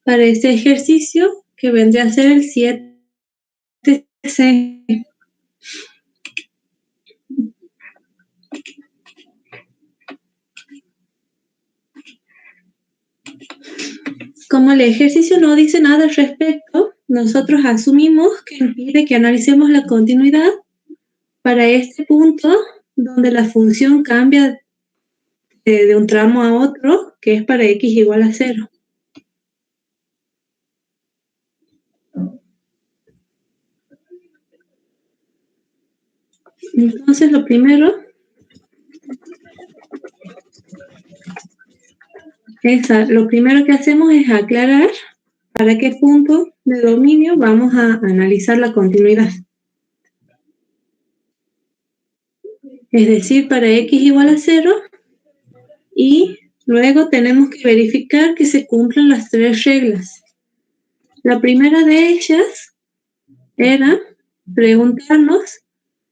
para este ejercicio, que vendría a ser el 7C. Como el ejercicio no dice nada al respecto, nosotros asumimos que pide que analicemos la continuidad para este punto donde la función cambia de un tramo a otro, que es para x igual a 0. Entonces, lo primero que hacemos es aclarar para qué punto de dominio vamos a analizar la continuidad. Es decir, para x igual a 0, y luego tenemos que verificar que se cumplan las 3 reglas. La primera de ellas era preguntarnos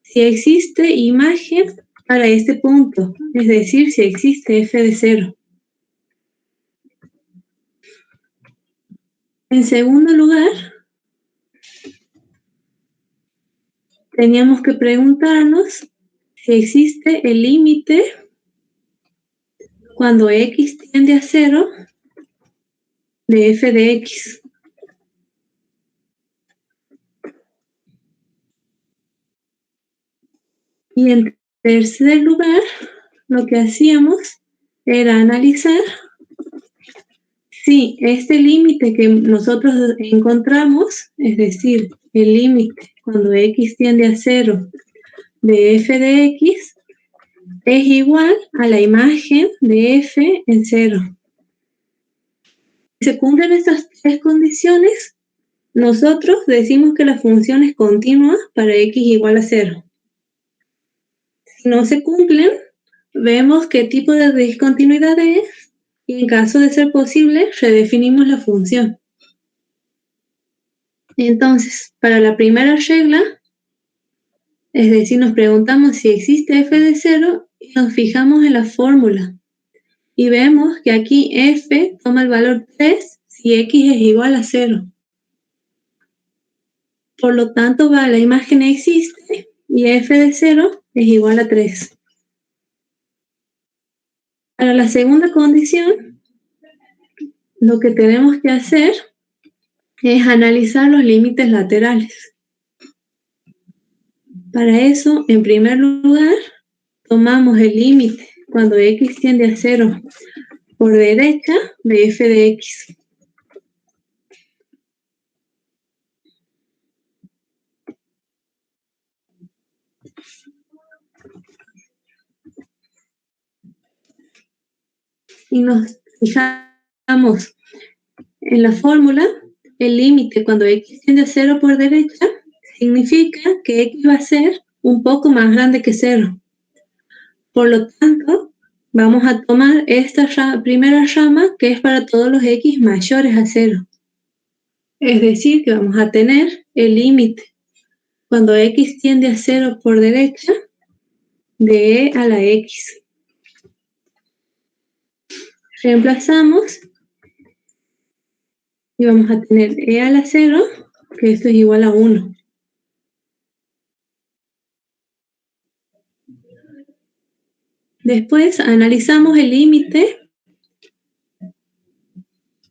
si existe imagen para este punto, es decir, si existe f de 0. En segundo lugar, teníamos que preguntarnos si existe el límite cuando x tiende a 0 de f de x. Y en tercer lugar, lo que hacíamos era analizar si este límite que nosotros encontramos, es decir, el límite cuando x tiende a 0 de f de x, es igual a la imagen de f en 0. Si se cumplen estas 3 condiciones, nosotros decimos que la función es continua para x igual a 0. Si no se cumplen, vemos qué tipo de discontinuidad es, y en caso de ser posible, redefinimos la función. Entonces, para la primera regla, es decir, nos preguntamos si existe f de 0 y nos fijamos en la fórmula. Y vemos que aquí f toma el valor 3 si x es igual a 0. Por lo tanto, la imagen existe y f de 0 es igual a 3. Para la segunda condición, lo que tenemos que hacer es analizar los límites laterales. Para eso, en primer lugar, tomamos el límite cuando x tiende a 0 por derecha de f de x. Y nos fijamos en la fórmula, el límite cuando x tiende a 0 por derecha significa que x va a ser un poco más grande que 0. Por lo tanto, vamos a tomar esta primera rama que es para todos los x mayores a 0. Es decir, que vamos a tener el límite cuando x tiende a 0 por derecha de e a la x. Reemplazamos y vamos a tener e a la 0, que esto es igual a 1. Después analizamos el límite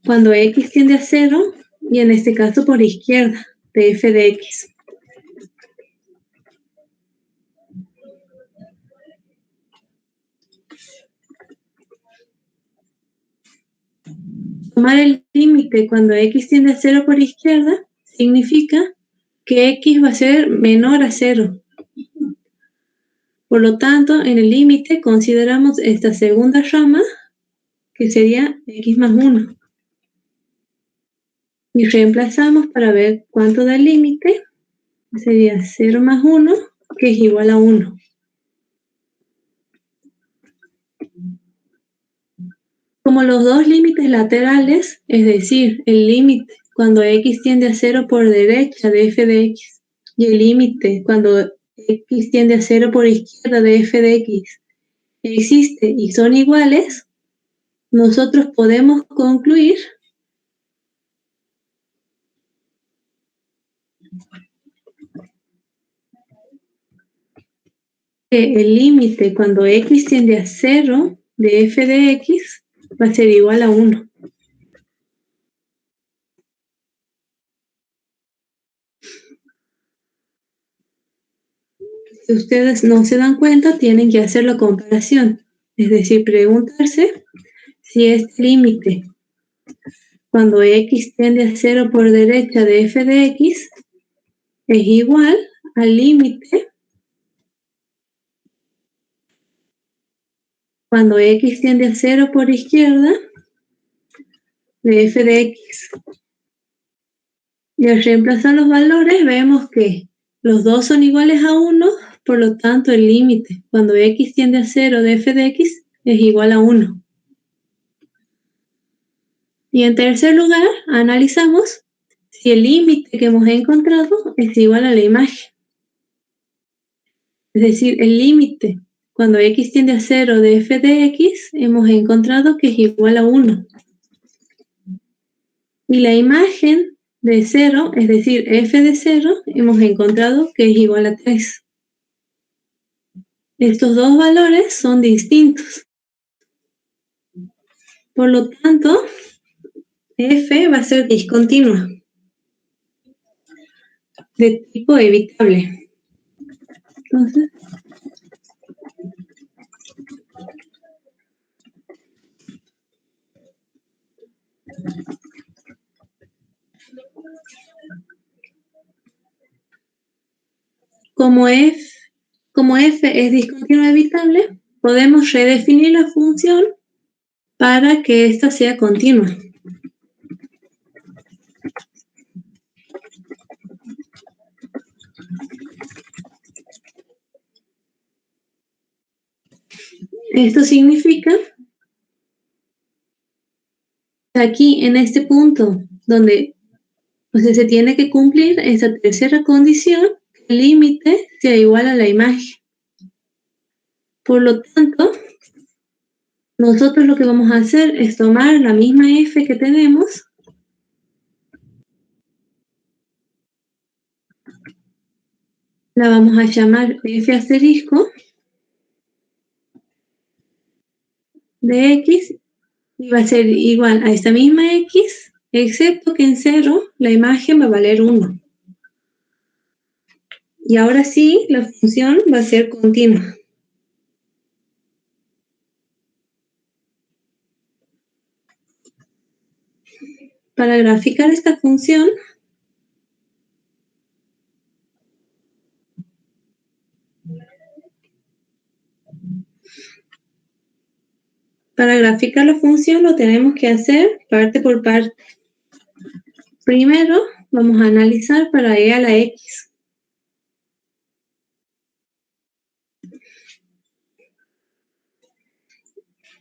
cuando x tiende a 0, y en este caso por izquierda, de f de x. Tomar el límite cuando x tiende a 0 por izquierda significa que x va a ser menor a 0. Por lo tanto, en el límite consideramos esta segunda rama, que sería x más 1. Y reemplazamos para ver cuánto da el límite. Sería 0 más 1, que es igual a 1. Como los dos límites laterales, es decir, el límite cuando x tiende a 0 por derecha de f de x y el límite cuando x tiende a 0 por izquierda de f de x existe y son iguales, nosotros podemos concluir El límite cuando x tiende a 0 de f de x va a ser igual a 1. Si ustedes no se dan cuenta, tienen que hacer la comparación, es decir, preguntarse si este límite cuando x tiende a 0 por derecha de f de x es igual al límite cuando x tiende a 0 por izquierda de f de x. Y al reemplazar los valores vemos que los dos son iguales a 1, por lo tanto el límite cuando x tiende a 0 de f de x es igual a 1. Y en tercer lugar, analizamos si el límite que hemos encontrado es igual a la imagen. Es decir, el límite cuando x tiende a 0 de f de x hemos encontrado que es igual a 1. Y la imagen de 0, es decir, f de 0, hemos encontrado que es igual a 3. Estos dos valores son distintos. Por lo tanto, f va a ser discontinua, de tipo evitable. Entonces, como f es discontinua evitable, podemos redefinir la función para que ésta sea continua. Esto significa que aquí en este punto donde se tiene que cumplir esa tercera condición, que el límite sea igual a la imagen. Por lo tanto, nosotros lo que vamos a hacer es tomar la misma f que tenemos la vamos a llamar f asterisco de x y va a ser igual a esta misma x, excepto que en 0 la imagen va a valer 1. Y ahora sí, la función va a ser continua. Para graficar esta función, lo tenemos que hacer parte por parte. Primero, vamos a analizar para e a la x.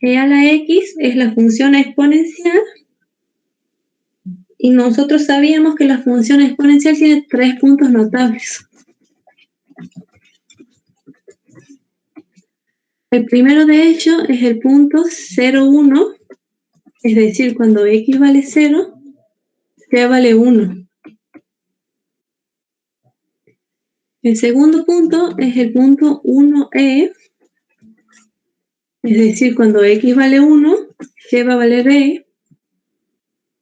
E a la x es la función exponencial y nosotros sabíamos que la función exponencial tiene 3 puntos notables. El primero de ellos es el punto 0,1, es decir, cuando x vale 0, y vale 1. El segundo punto es el punto 1e, es decir, cuando x vale 1, y va a valer e.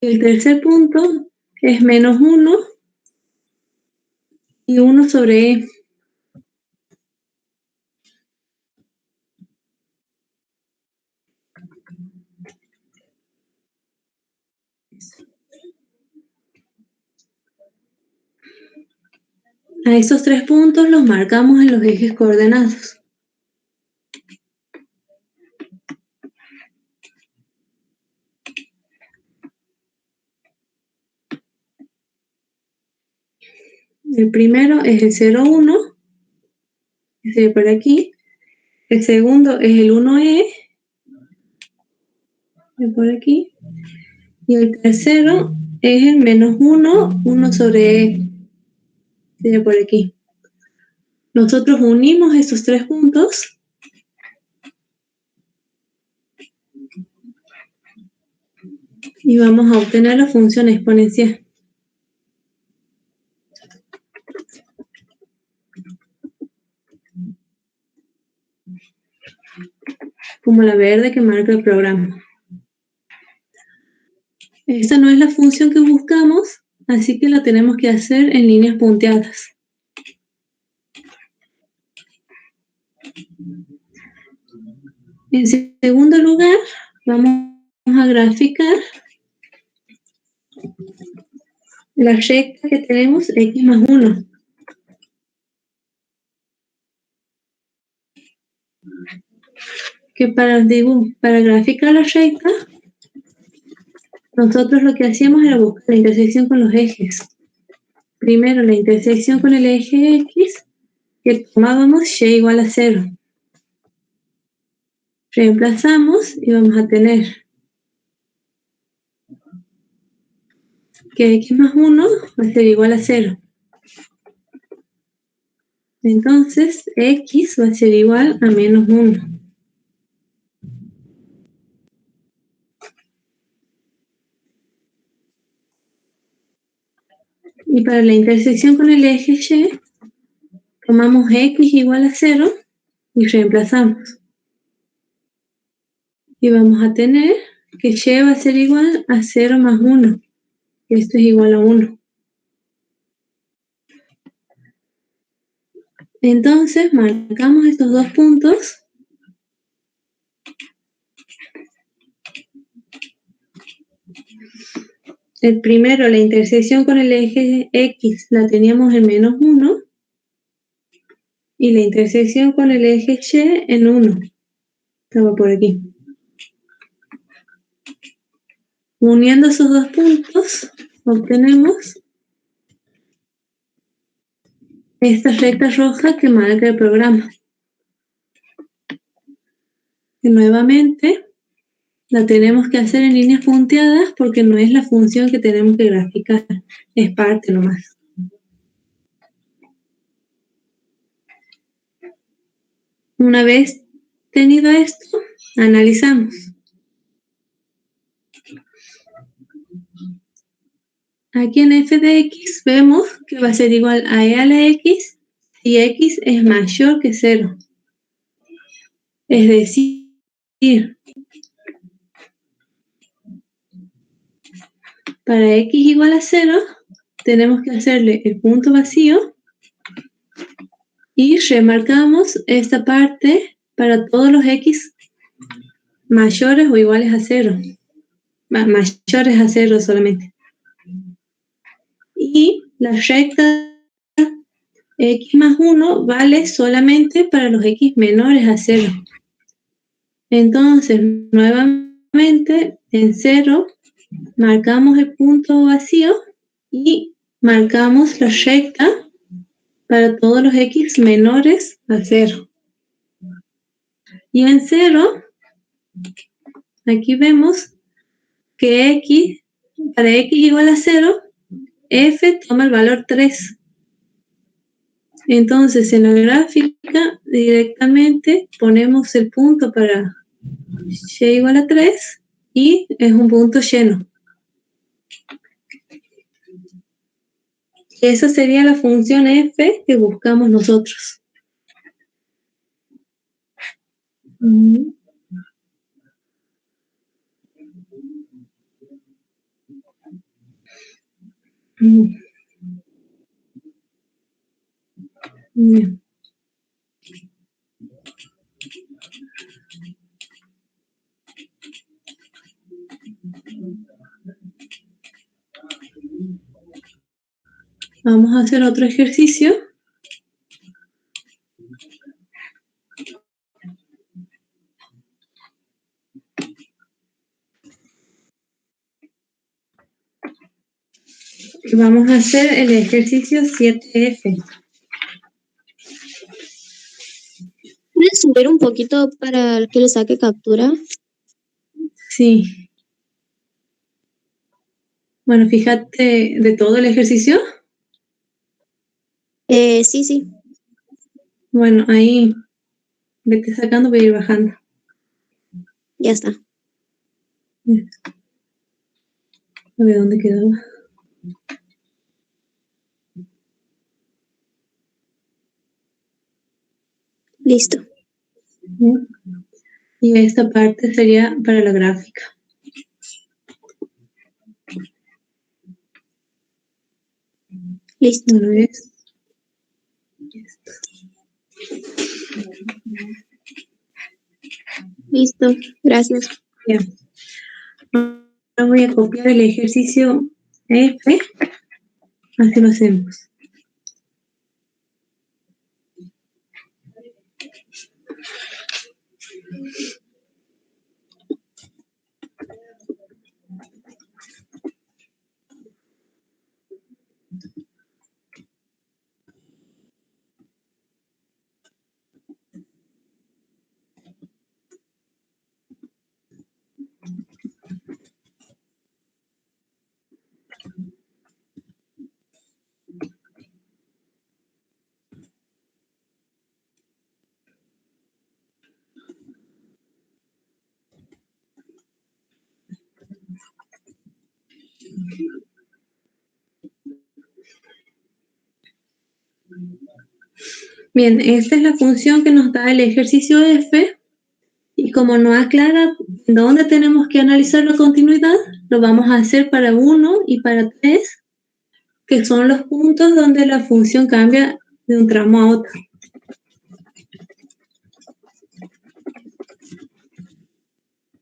El tercer punto es menos 1 y 1 sobre e. A esos 3 puntos los marcamos en los ejes coordenados. El primero es el 0,1, que se ve por aquí. El segundo es el 1e, por aquí. Y el tercero es el menos 1, 1 sobre e, que se ve por aquí. Nosotros unimos estos 3 puntos y vamos a obtener la función exponencial. como la verde que marca el programa. Esta no es la función que buscamos, así que la tenemos que hacer en líneas punteadas. En segundo lugar, vamos a graficar la recta que tenemos x más 1. Que para graficar la recta, nosotros lo que hacíamos era buscar la intersección con los ejes. Primero la intersección con el eje X, que tomábamos y igual a 0. Reemplazamos y vamos a tener que x más 1 va a ser igual a 0. Entonces, x va a ser igual a menos 1. Y para la intersección con el eje Y, tomamos x igual a 0 y reemplazamos. Y vamos a tener que y va a ser igual a 0 más 1. Esto es igual a 1. Entonces, marcamos estos dos puntos. El primero, la intersección con el eje X, la teníamos en menos 1. Y la intersección con el eje Y en 1. Estaba por aquí. Uniendo esos dos puntos, obtenemos esta recta roja que marca el programa. Y nuevamente, la tenemos que hacer en líneas punteadas porque no es la función que tenemos que graficar, es parte nomás. Una vez tenido esto, analizamos. Aquí en f de x vemos que va a ser igual a e a la x si x es mayor que 0. Es decir, para x igual a 0, tenemos que hacerle el punto vacío y remarcamos esta parte para todos los x mayores o iguales a 0. Mayores a 0 solamente. Y la recta x más 1 vale solamente para los x menores a 0. Entonces, nuevamente, en 0, marcamos el punto vacío y marcamos la recta para todos los x menores a 0. Y en 0, aquí vemos que para x igual a 0, f toma el valor 3. Entonces, en la gráfica, directamente ponemos el punto para y igual a 3 y es un punto lleno. Esa sería la función f que buscamos nosotros. Bien. Vamos a hacer otro ejercicio. Vamos a hacer el ejercicio 7F. ¿Puedes subir un poquito para que le saque captura? Sí. Bueno, fíjate de todo el ejercicio. Sí. Bueno, ahí vete sacando, voy a ir bajando. Ya está. A ver dónde quedaba. Listo. Bien. Y esta parte sería para la gráfica. Listo. Una vez. Listo. Gracias. Bien. Ahora voy a copiar el ejercicio F. Así lo hacemos. Bien, esta es la función que nos da el ejercicio F. Y como no aclara dónde tenemos que analizar la continuidad, lo vamos a hacer para 1 y para 3, que son los puntos donde la función cambia de un tramo a otro.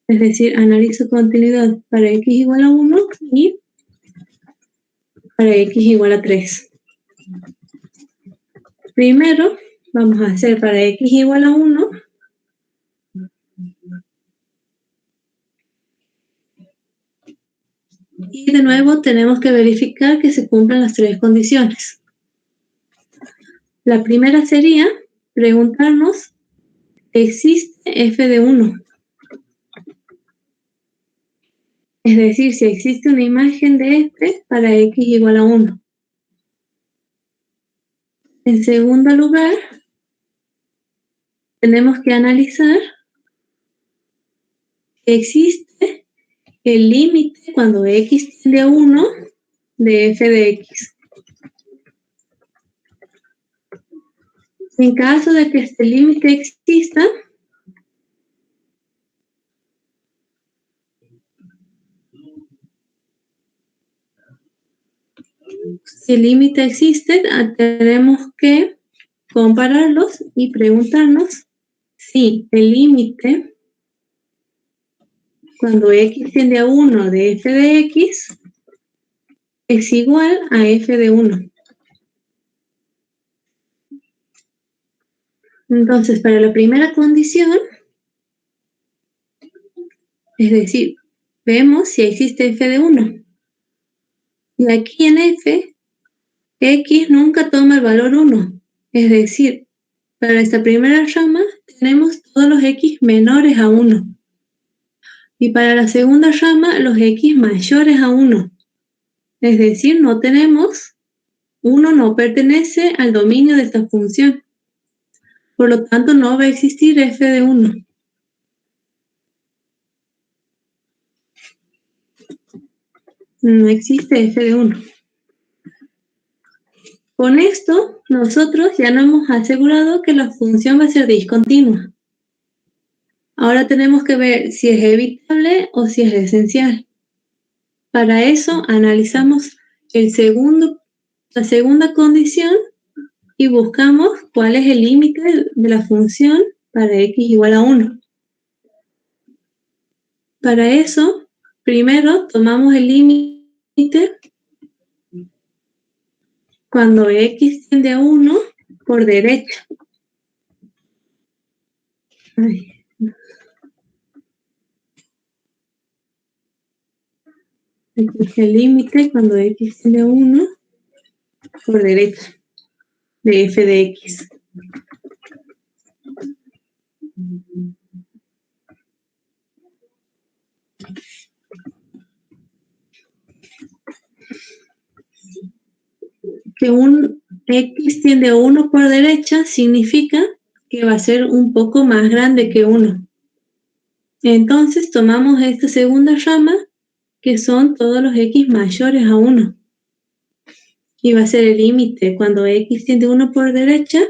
Es decir, analizo continuidad para x igual a 1 y para x igual a 3. Primero, vamos a hacer para x igual a 1. Y de nuevo tenemos que verificar que se cumplan las 3 condiciones. La primera sería preguntarnos, ¿existe f de 1? Es decir, si existe una imagen de f para x igual a 1. En segundo lugar, tenemos que analizar que existe el límite cuando x tiende a 1 de f de x. En caso de que este límite exista, si el límite existe, tenemos que compararlos y preguntarnos si el límite cuando x tiende a 1 de f de x es igual a f de 1. Entonces, para la primera condición, es decir, vemos si existe f de 1. Y aquí en f, x nunca toma el valor 1. Es decir, para esta primera rama tenemos todos los x menores a 1. Y para la segunda rama, los x mayores a 1. Es decir, no tenemos, 1 no pertenece al dominio de esta función. Por lo tanto, no va a existir f de 1. No existe f de 1. Con esto, nosotros ya nos hemos asegurado que la función va a ser discontinua. Ahora tenemos que ver si es evitable o si es esencial. Para eso, analizamos la segunda condición y buscamos cuál es el límite de la función para x igual a 1. Para eso, primero tomamos el límite cuando x tiende a 1 por derecha. Aquí es el límite cuando x tiende a 1 por derecha de f de x. Que un x tiende a 1 por derecha significa que va a ser un poco más grande que 1. Entonces tomamos esta segunda rama, que son todos los x mayores a 1. Y va a ser el límite cuando x tiende a 1 por derecha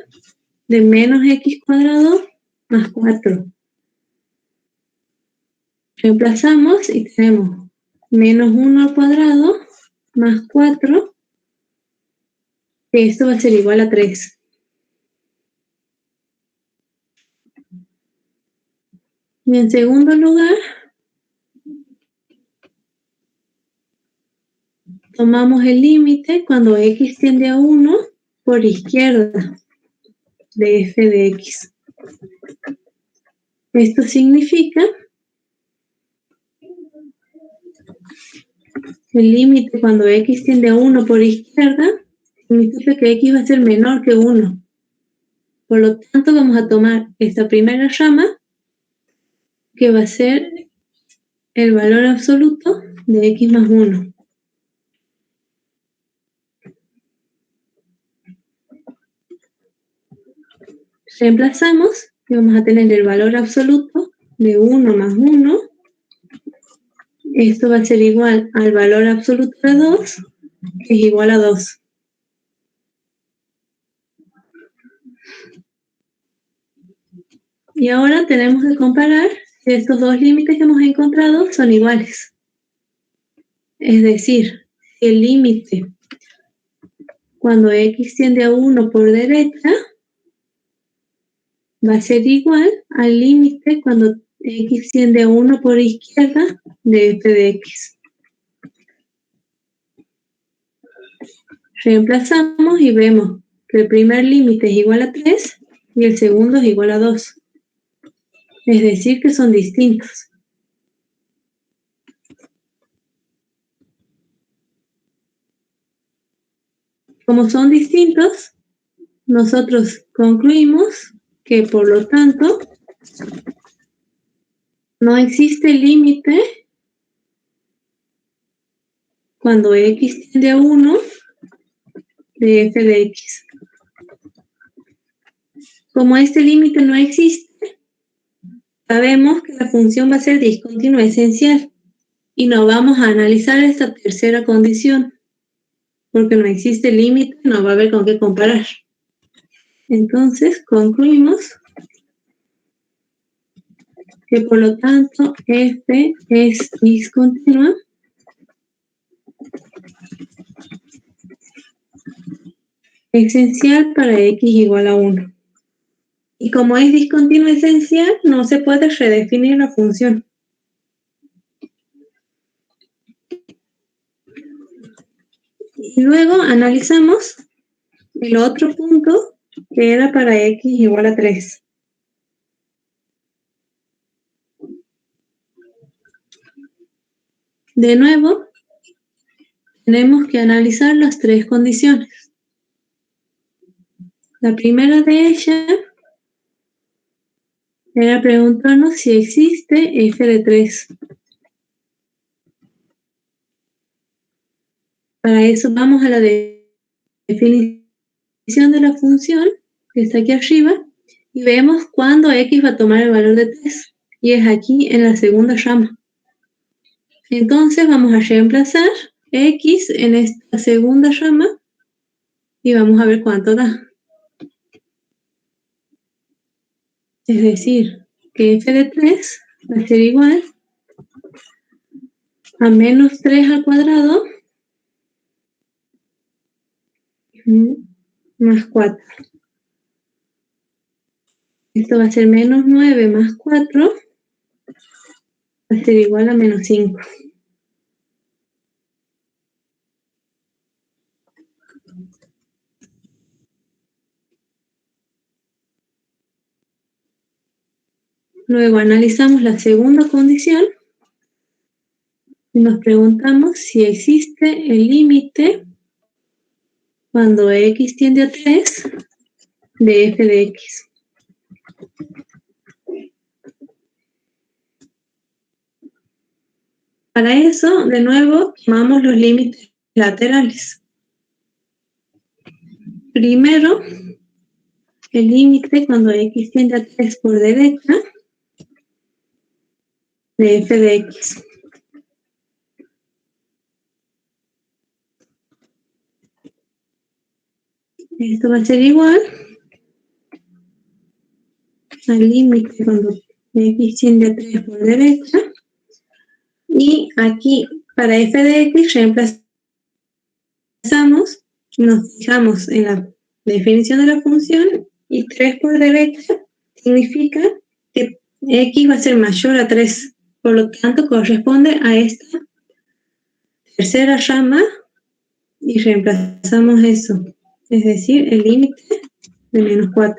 de menos x cuadrado más 4. Reemplazamos y tenemos menos 1 al cuadrado más 4, que esto va a ser igual a 3. Y en segundo lugar, tomamos el límite cuando x tiende a 1 por izquierda de f de x. Esto significa el límite cuando x tiende a 1 por izquierda significa que x va a ser menor que 1. Por lo tanto, vamos a tomar esta primera rama, que va a ser el valor absoluto de x más 1. Reemplazamos y vamos a tener el valor absoluto de 1 más 1. Esto va a ser igual al valor absoluto de 2, que es igual a 2. Y ahora tenemos que comparar si estos dos límites que hemos encontrado son iguales. Es decir, si el límite cuando x tiende a 1 por derecha va a ser igual al límite cuando x tiende a 1 por izquierda de f de x. Reemplazamos y vemos que el primer límite es igual a 3 y el segundo es igual a 2. Es decir, que son distintos. Como son distintos, nosotros concluimos que, por lo tanto, no existe límite cuando x tiende a 1 de f de x. Como este límite no existe, sabemos que la función va a ser discontinua esencial y no vamos a analizar esta tercera condición, porque no existe límite, no va a haber con qué comparar. Entonces, concluimos que, por lo tanto, f es discontinua esencial para x igual a 1. Y como es discontinua esencial, no se puede redefinir la función. Y luego analizamos el otro punto, que era para x igual a 3. De nuevo, tenemos que analizar las tres condiciones. La primera de ellas era preguntarnos si existe f de 3. Para eso vamos a la definición de la función, que está aquí arriba, y vemos cuándo x va a tomar el valor de 3. Y es aquí en la segunda rama. Entonces vamos a reemplazar x en esta segunda rama y vamos a ver cuánto da. Es decir, que f de 3 va a ser igual a menos 3 al cuadrado más 4. Esto va a ser menos 9 más 4, va a ser igual a menos 5. Luego analizamos la segunda condición y nos preguntamos si existe el límite cuando x tiende a 3 de f de x. Para eso, de nuevo, tomamos los límites laterales. Primero, el límite cuando x tiende a 3 por derecha de f de x. Esto va a ser igual al límite cuando x tiende a 3 por derecha Y aquí, para f de x, reemplazamos, nos fijamos en la definición de la función y 3 por derecha significa que x va a ser mayor a 3. Por lo tanto, corresponde a esta tercera rama y reemplazamos eso. Es decir, el límite de menos 4.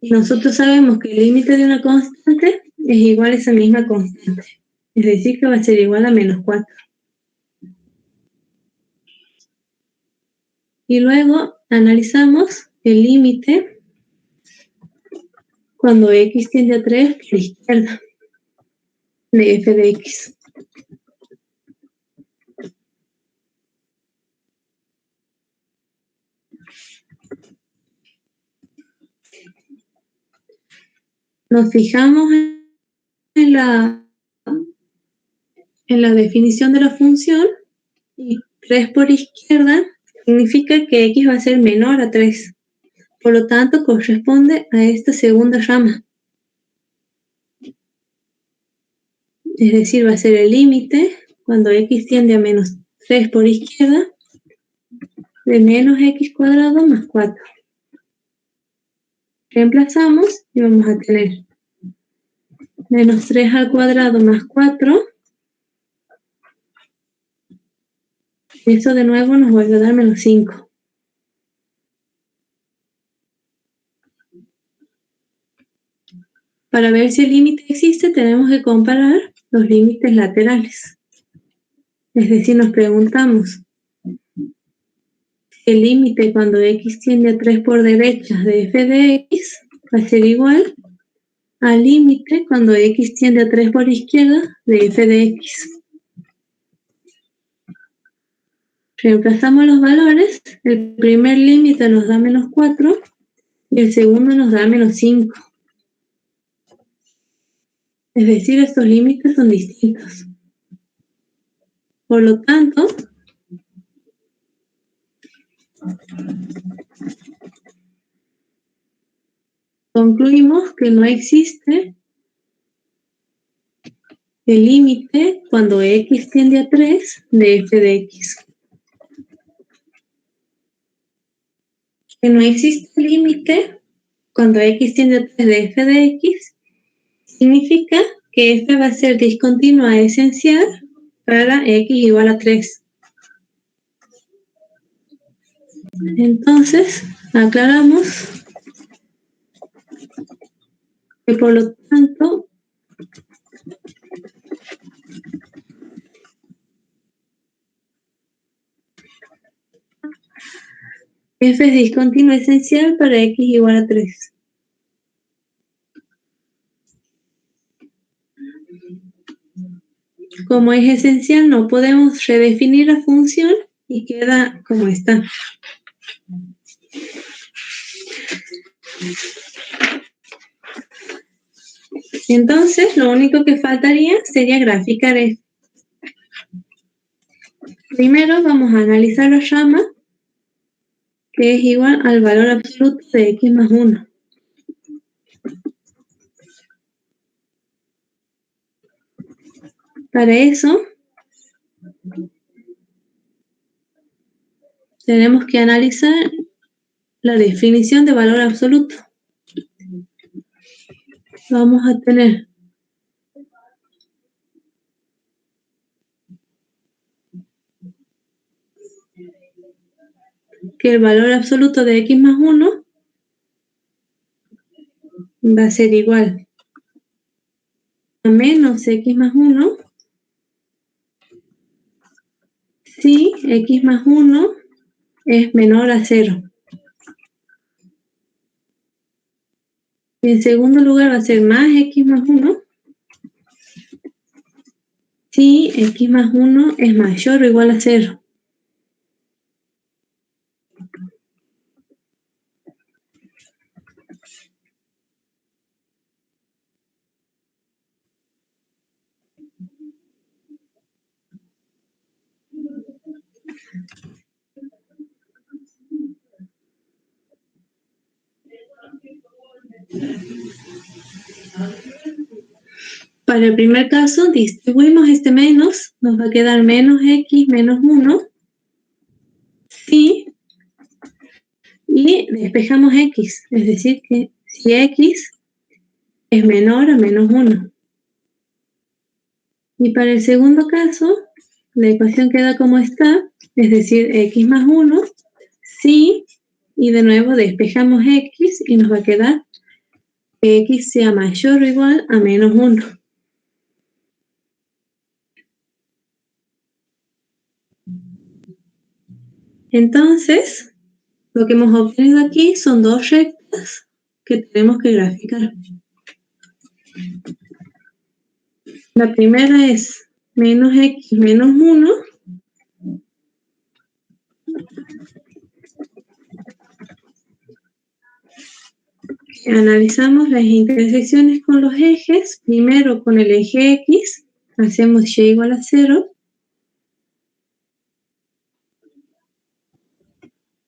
Y nosotros sabemos que el límite de una constante es igual a esa misma constante. Es decir, que va a ser igual a menos 4. Y luego analizamos el límite cuando x tiende a 3 por la izquierda de f de x. Nos fijamos en la definición de la función y 3 por izquierda significa que x va a ser menor a 3. Por lo tanto, corresponde a esta segunda rama. Es decir, va a ser el límite cuando x tiende a menos 3 por izquierda de menos x cuadrado más 4. Reemplazamos y vamos a tener menos 3 al cuadrado más 4. Eso de nuevo nos vuelve a dar menos 5. Para ver si el límite existe, tenemos que comparar los límites laterales. Es decir, nos preguntamos, el límite cuando x tiende a 3 por derecha de f de x va a ser igual al límite cuando x tiende a 3 por izquierda de f de x. Reemplazamos los valores, el primer límite nos da menos 4 y el segundo nos da menos 5. Es decir, estos límites son distintos. Por lo tanto, concluimos que no existe el límite cuando x tiende a 3 de f de x. Que no existe límite cuando x tiende a 3 de f de x significa que f va a ser discontinua esencial para x igual a 3. Entonces, aclaramos que por lo tanto f es discontinua esencial para x igual a 3. Como es esencial, no podemos redefinir la función y queda como está. Entonces, lo único que faltaría sería graficar esto. Primero vamos a analizar la rama, que es igual al valor absoluto de x más 1. Para eso, tenemos que analizar la definición de valor absoluto. Vamos a tener que el valor absoluto de x más 1 va a ser igual a menos x más 1 si x más 1 es menor a 0. Y en segundo lugar va a ser más x más 1 si x más 1 es mayor o igual a 0. Para el primer caso, distribuimos este menos, nos va a quedar menos x menos 1, sí, y despejamos x, es decir, que si x es menor a menos 1. Y para el segundo caso, la ecuación queda como está, es decir, x más 1, sí, y de nuevo despejamos x y nos va a quedar que x sea mayor o igual a menos 1. Entonces, lo que hemos obtenido aquí son dos rectas que tenemos que graficar. La primera es menos x menos 1. Analizamos las intersecciones con los ejes. Primero con el eje x, hacemos y igual a 0.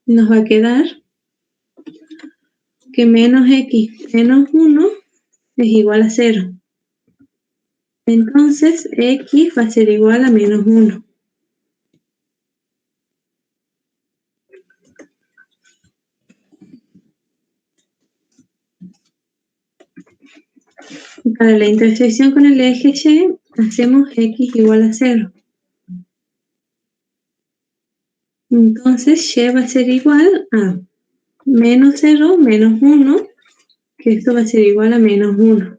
Nos va a quedar que menos x menos 1 es igual a 0. Entonces, x va a ser igual a menos 1. Para la intersección con el eje y, hacemos x igual a 0. Entonces, y va a ser igual a menos 0 menos 1, que esto va a ser igual a menos 1.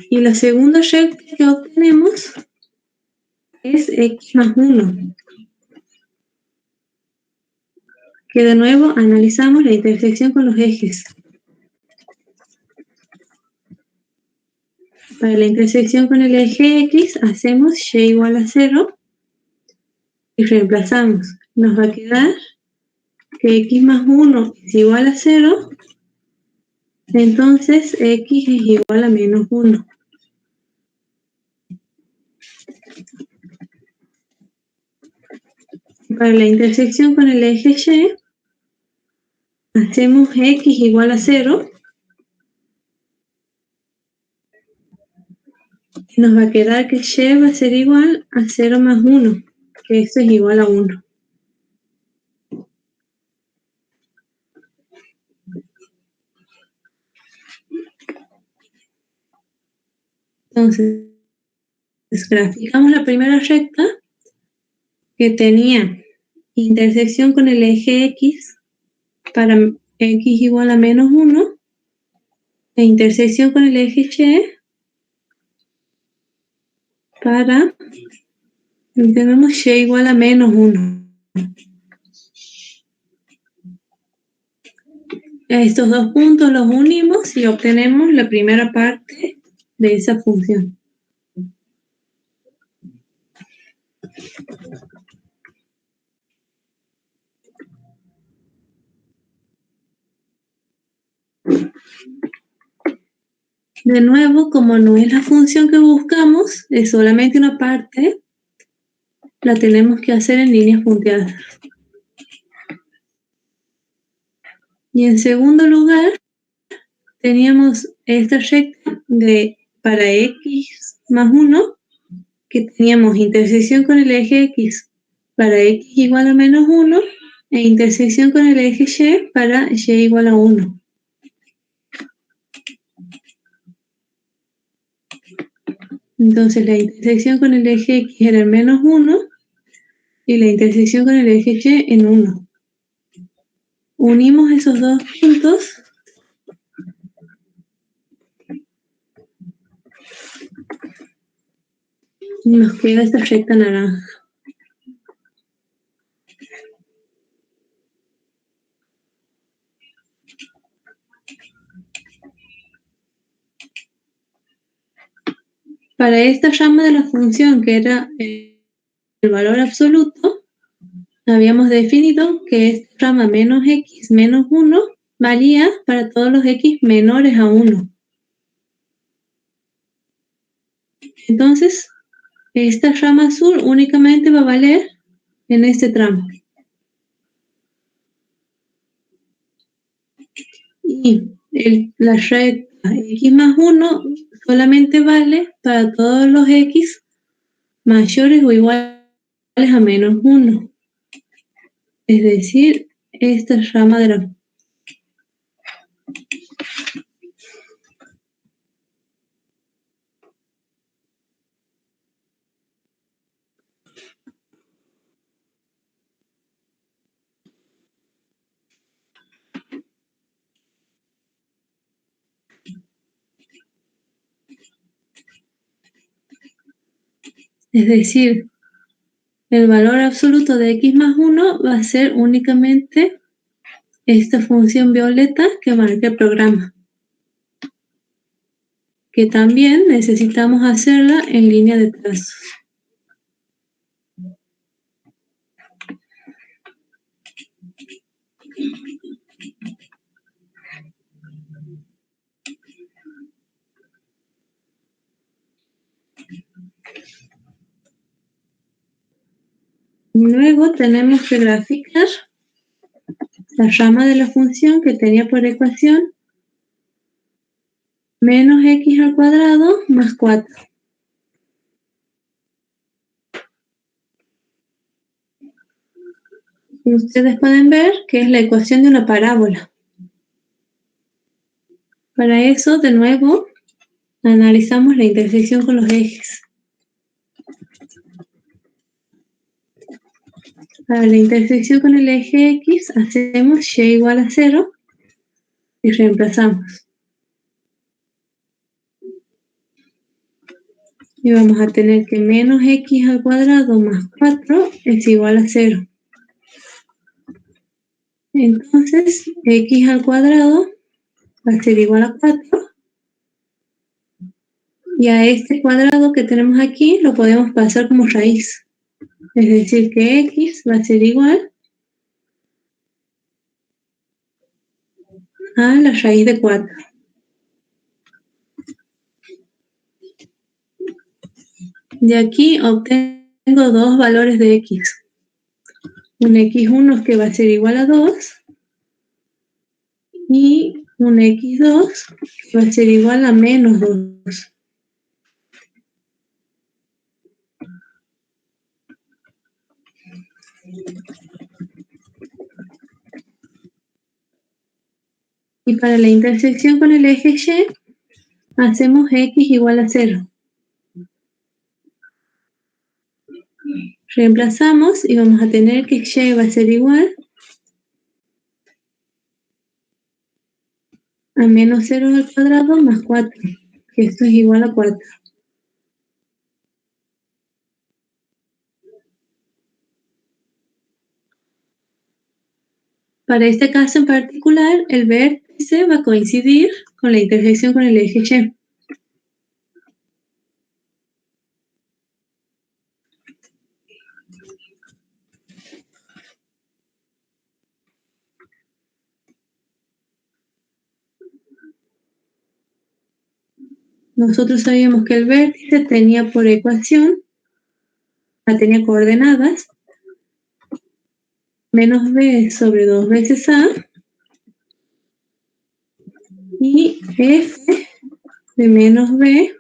Y la segunda recta que obtenemos es x más 1. Que de nuevo analizamos la intersección con los ejes. Para la intersección con el eje x, hacemos y igual a 0 y reemplazamos. Nos va a quedar que x más 1 es igual a 0, entonces x es igual a menos 1. Para la intersección con el eje y, hacemos x igual a 0 y nos va a quedar que y va a ser igual a 0 más 1, que esto es igual a 1. Entonces, graficamos la primera recta que tenía intersección con el eje x para x igual a menos 1 e intersección con el eje y para, tenemos y igual a menos 1. Estos dos puntos los unimos y obtenemos la primera parte de esa función. De nuevo, como no es la función que buscamos, es solamente una parte, la tenemos que hacer en líneas punteadas. Y en segundo lugar, teníamos esta recta para x más 1, que teníamos intersección con el eje x para x igual a menos 1 e intersección con el eje y para y igual a 1. Entonces la intersección con el eje x era en menos 1 y la intersección con el eje y en 1. Unimos esos dos puntos y nos queda esta recta naranja. Para esta rama de la función, que era el valor absoluto, habíamos definido que esta rama menos x menos 1 valía para todos los x menores a 1. Entonces, esta rama azul únicamente va a valer en este tramo. Y la recta x más 1 solamente vale para todos los x mayores o iguales a menos 1. Es decir, esta rama de la... Es decir, el valor absoluto de x más 1 va a ser únicamente esta función violeta que marca el programa, que también necesitamos hacerla en línea de trazos. Luego tenemos que graficar la rama de la función que tenía por ecuación menos x al cuadrado más 4. Y ustedes pueden ver que es la ecuación de una parábola. Para eso, de nuevo, analizamos la intersección con los ejes. Para la intersección con el eje X, hacemos y igual a 0 y reemplazamos. Y vamos a tener que menos x al cuadrado más 4 es igual a 0. Entonces, x al cuadrado va a ser igual a 4. Y a este cuadrado que tenemos aquí lo podemos pasar como raíz. Es decir, que x va a ser igual a la raíz de 4. De aquí obtengo dos valores de x. Un x1 que va a ser igual a 2 y un x2 que va a ser igual a menos 2. Y para la intersección con el eje y, hacemos x igual a 0. Reemplazamos y vamos a tener que y va a ser igual a menos 0 al cuadrado más 4, que esto es igual a 4. Para este caso en particular, el vértice va a coincidir con la intersección con el eje y. Nosotros sabíamos que el vértice tenía por ecuación, tenía coordenadas, menos b sobre 2 veces a, y f de menos b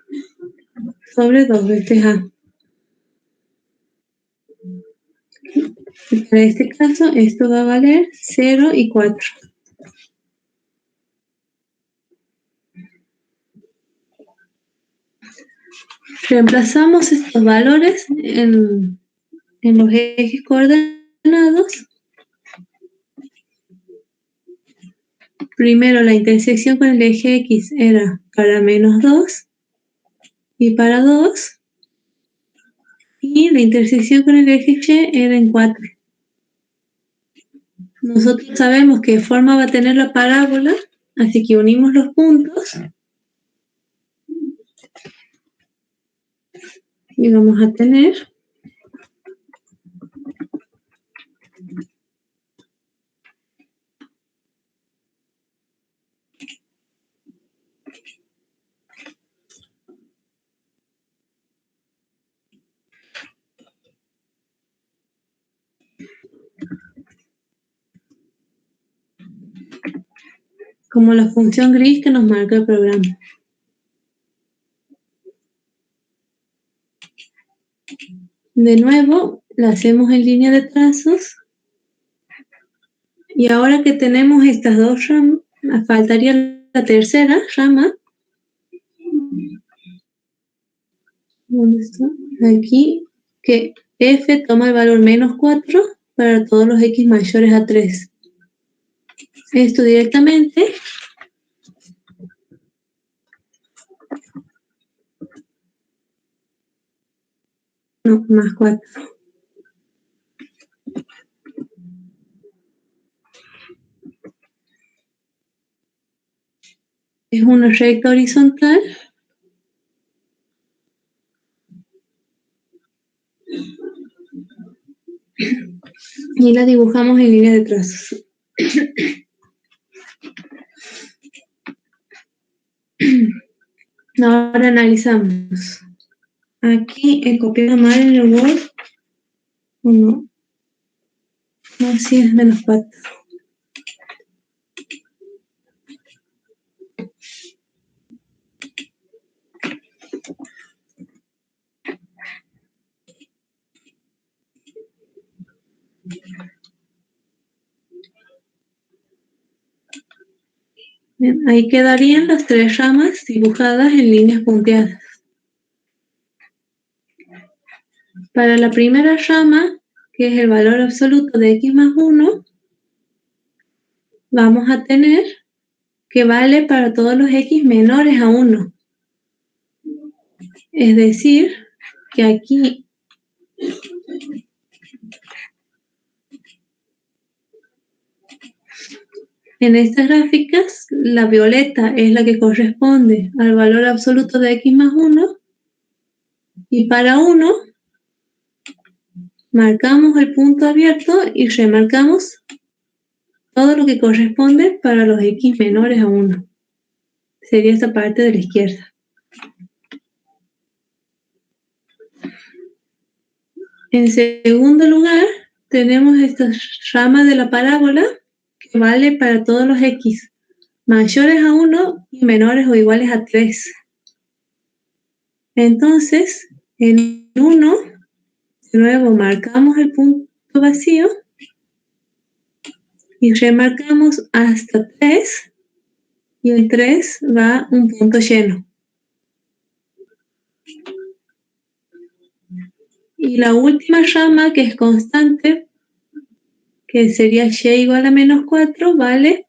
sobre 2 veces a. Y para este caso, esto va a valer 0 y 4. Reemplazamos estos valores en los ejes coordenados. Primero, la intersección con el eje X era para menos 2 y para 2. Y la intersección con el eje Y era en 4. Nosotros sabemos qué forma va a tener la parábola, así que unimos los puntos y vamos a tener como la función gris que nos marca el programa. De nuevo, la hacemos en línea de trazos. Y ahora que tenemos estas dos ramas, faltaría la tercera rama. ¿Dónde está? Aquí, que f toma el valor -4 para todos los x mayores a 3. Esto directamente no, más 4. Es una recta horizontal y la dibujamos en línea de trazos. Ahora analizamos. Aquí he copiado mal en el Word. ¿O no? No, sí es -4. Bien, ahí quedarían las tres ramas dibujadas en líneas punteadas. Para la primera rama, que es el valor absoluto de x más 1, vamos a tener que vale para todos los x menores a 1. Es decir, que aquí en estas gráficas, la violeta es la que corresponde al valor absoluto de x más 1 y para 1 marcamos el punto abierto y remarcamos todo lo que corresponde para los x menores a 1. Sería esta parte de la izquierda. En segundo lugar, tenemos esta rama de la parábola que vale para todos los x mayores a 1 y menores o iguales a 3. Entonces, en 1, de nuevo marcamos el punto vacío y remarcamos hasta 3 y en 3 va un punto lleno. Y la última rama, que es constante, que sería y igual a -4, vale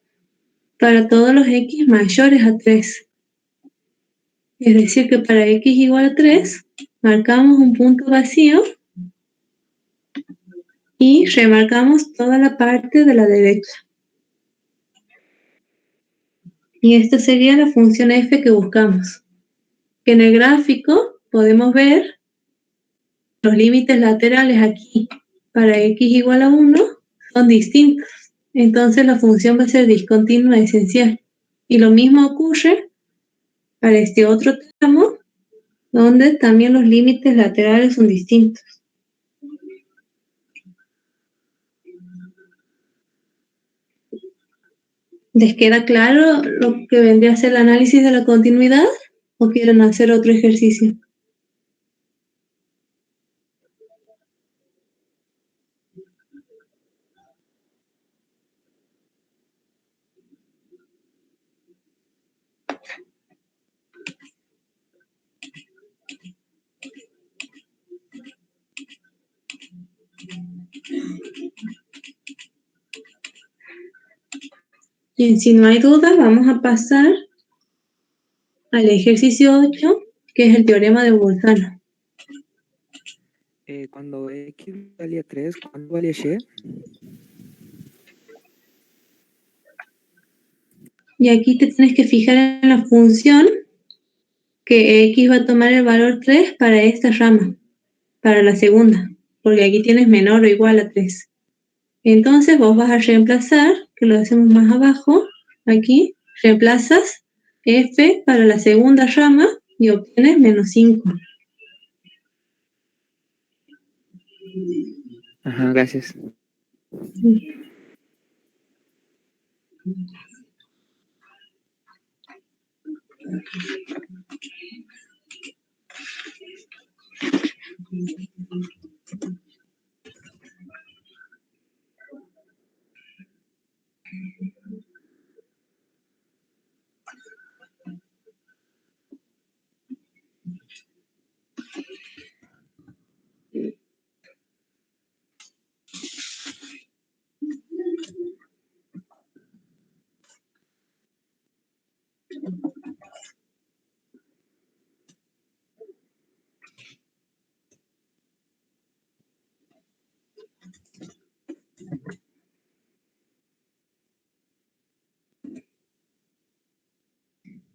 para todos los x mayores a 3. Es decir, que para x igual a 3, marcamos un punto vacío y remarcamos toda la parte de la derecha. Y esta sería la función f que buscamos. En el gráfico podemos ver los límites laterales aquí para x igual a 1 son distintos. Entonces la función va a ser discontinua esencial. Y lo mismo ocurre para este otro tramo, donde también los límites laterales son distintos. ¿Les queda claro lo que vendría a ser el análisis de la continuidad o quieren hacer otro ejercicio? Bien, si no hay dudas, vamos a pasar al ejercicio 8, que es el teorema de Bolzano. Cuando x valía 3, ¿cuánto valía y? Y aquí te tienes que fijar en la función que x va a tomar el valor 3 para esta rama, para la segunda, porque aquí tienes menor o igual a 3. Entonces vos vas a reemplazar, que lo hacemos más abajo, aquí, reemplazas f para la segunda rama y obtienes -5. Ajá, gracias.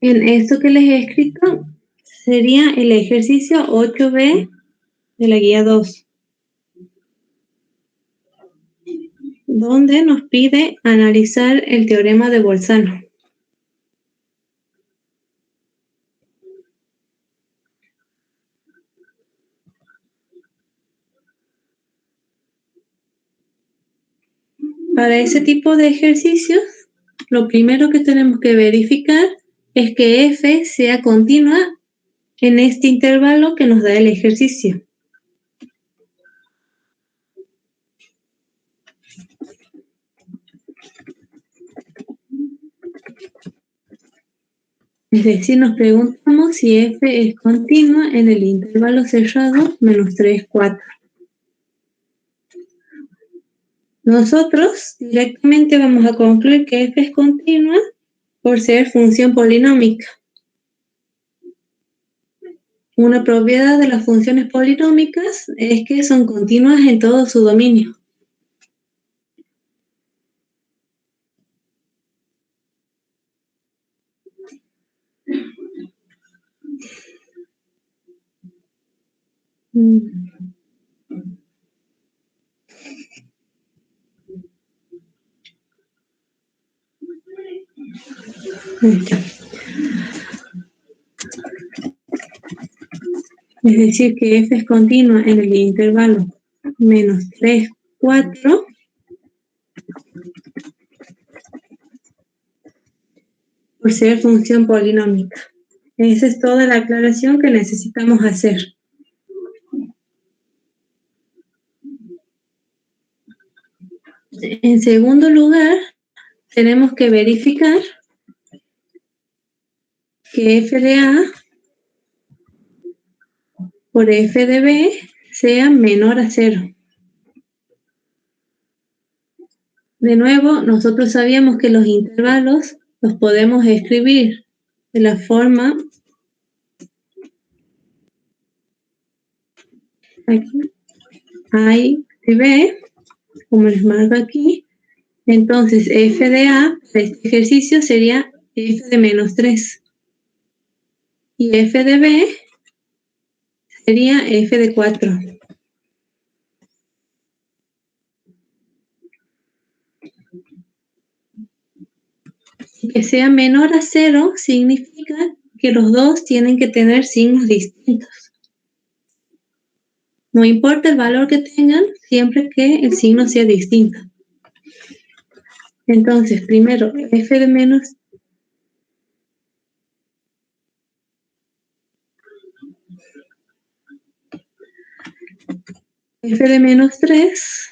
En esto que les he escrito sería el ejercicio 8B de la guía 2, donde nos pide analizar el teorema de Bolzano. Para ese tipo de ejercicios, lo primero que tenemos que verificar es que f sea continua en este intervalo que nos da el ejercicio. Es decir, nos preguntamos si f es continua en el intervalo cerrado menos 3, 4. Nosotros directamente vamos a concluir que f es continua por ser función polinómica. Una propiedad de las funciones polinómicas es que son continuas en todo su dominio. Es decir, que f es continua en el intervalo menos 3, 4, por ser función polinómica. Esa es toda la aclaración que necesitamos hacer. En segundo lugar, tenemos que verificar que f de A por f de B sea menor a 0. De nuevo, nosotros sabíamos que los intervalos los podemos escribir de la forma aquí, A y B, como les marco aquí. Entonces, f de A para este ejercicio sería f de menos 3. Y f de B sería f de 4. Que sea menor a 0 significa que los dos tienen que tener signos distintos. No importa el valor que tengan, siempre que el signo sea distinto. Entonces, primero, f de menos f de menos 3,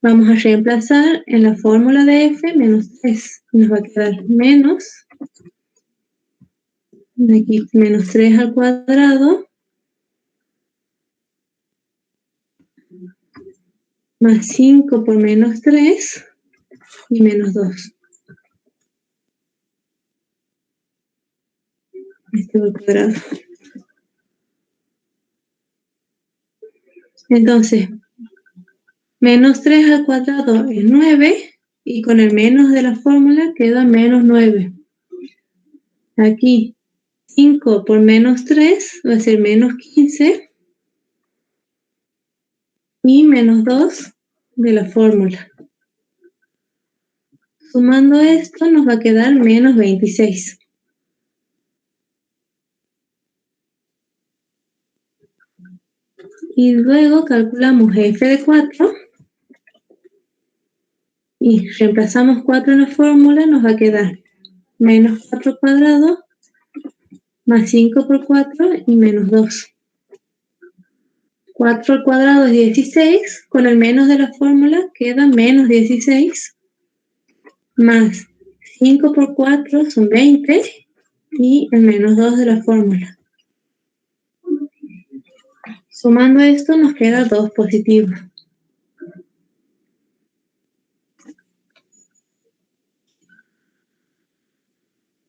vamos a reemplazar en la fórmula de f menos 3. Nos va a quedar menos, de aquí menos 3 al cuadrado, más 5 por menos 3 y menos 2. Este al cuadrado. Entonces, menos 3 al cuadrado es 9, y con el menos de la fórmula queda menos 9. Aquí, 5 por menos 3 va a ser menos 15, y menos 2 de la fórmula. Sumando esto nos va a quedar menos 26. Y luego calculamos f de 4 y reemplazamos 4 en la fórmula, nos va a quedar menos 4 al cuadrado, más 5 por 4 y menos 2. 4 al cuadrado es 16, con el menos de la fórmula queda menos 16, más 5 por 4 son 20 y el menos 2 de la fórmula. Sumando esto nos queda 2 positivo.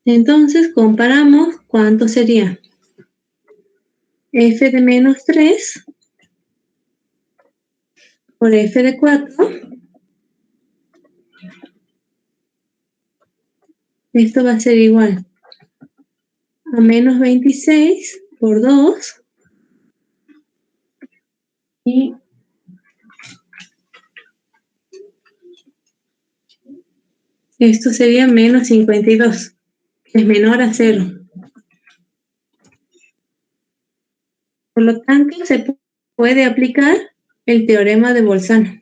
Entonces comparamos cuánto sería f de menos 3 por f de 4. Esto va a ser igual a menos 26 por 2 y esto sería menos 52, que es menor a 0. Por lo tanto, se puede aplicar el teorema de Bolzano.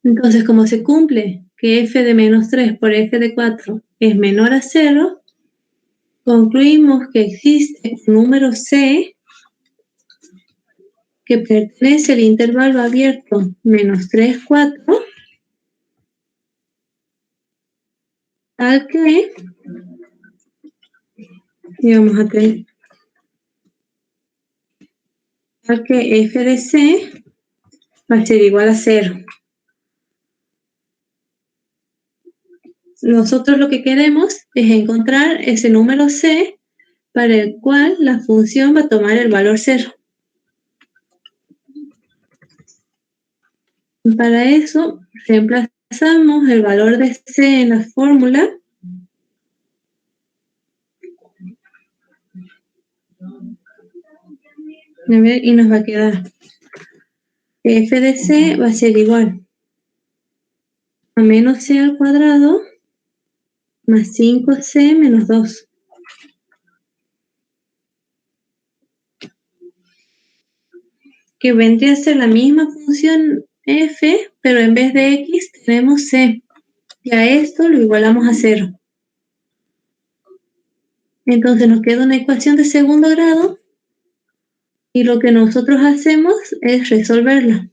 Entonces, como se cumple que f de menos 3 por f de 4 es menor a 0, concluimos que existe un número C que pertenece al intervalo abierto menos 3, 4, tal que, y vamos a tener, tal que f de C va a ser igual a 0. Nosotros lo que queremos es encontrar ese número C para el cual la función va a tomar el valor 0. Para eso, reemplazamos el valor de C en la fórmula y nos va a quedar f de C va a ser igual a menos C al cuadrado más 5C menos 2. Que vendría a ser la misma función f, pero en vez de x tenemos c. Y a esto lo igualamos a 0. Entonces nos queda una ecuación de segundo grado y lo que nosotros hacemos es resolverla.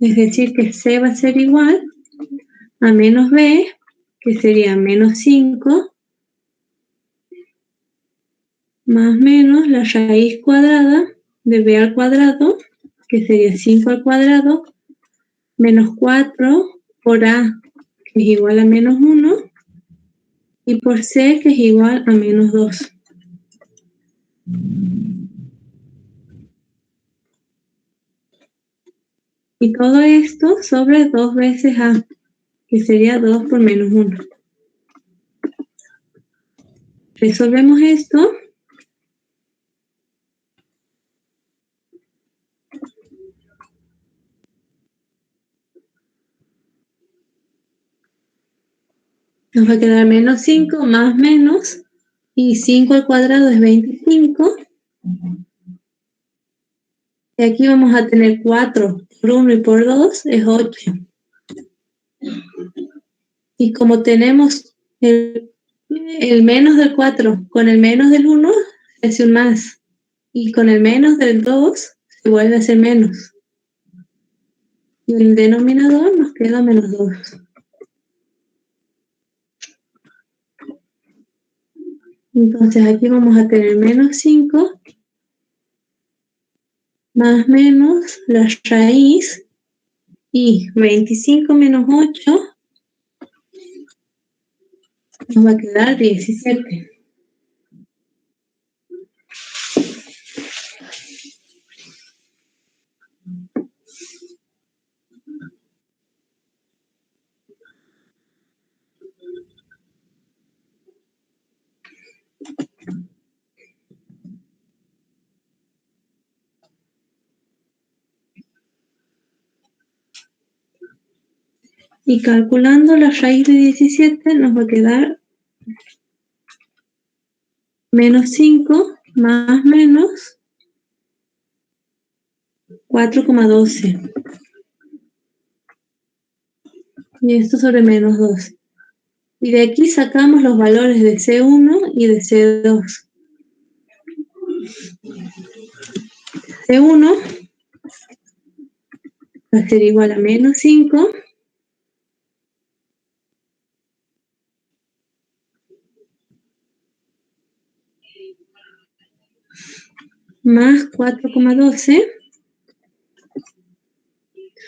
Es decir, que c va a ser igual a menos b, que sería menos 5, más menos la raíz cuadrada de b al cuadrado, que sería 5 al cuadrado, menos 4 por a, que es igual a menos 1, y por c, que es igual a menos 2. Y todo esto sobre 2 veces a, que sería 2 por menos 1. Resolvemos esto. Nos va a quedar menos 5 más menos, y 5 al cuadrado es 25. Y aquí vamos a tener 4 por 1 y por 2 es 8. Y como tenemos el menos del 4 con el menos del 1, se hace un más. Y con el menos del 2 se vuelve a hacer menos. Y en el denominador nos queda menos 2. Entonces aquí vamos a tener menos 5 más menos la raíz y 25 menos 8 nos va a quedar 17. Y calculando la raíz de 17 nos va a quedar menos 5 más menos 4,12. Y esto sobre menos 2. Y de aquí sacamos los valores de C1 y de C2. C1 va a ser igual a menos 5 más 4,12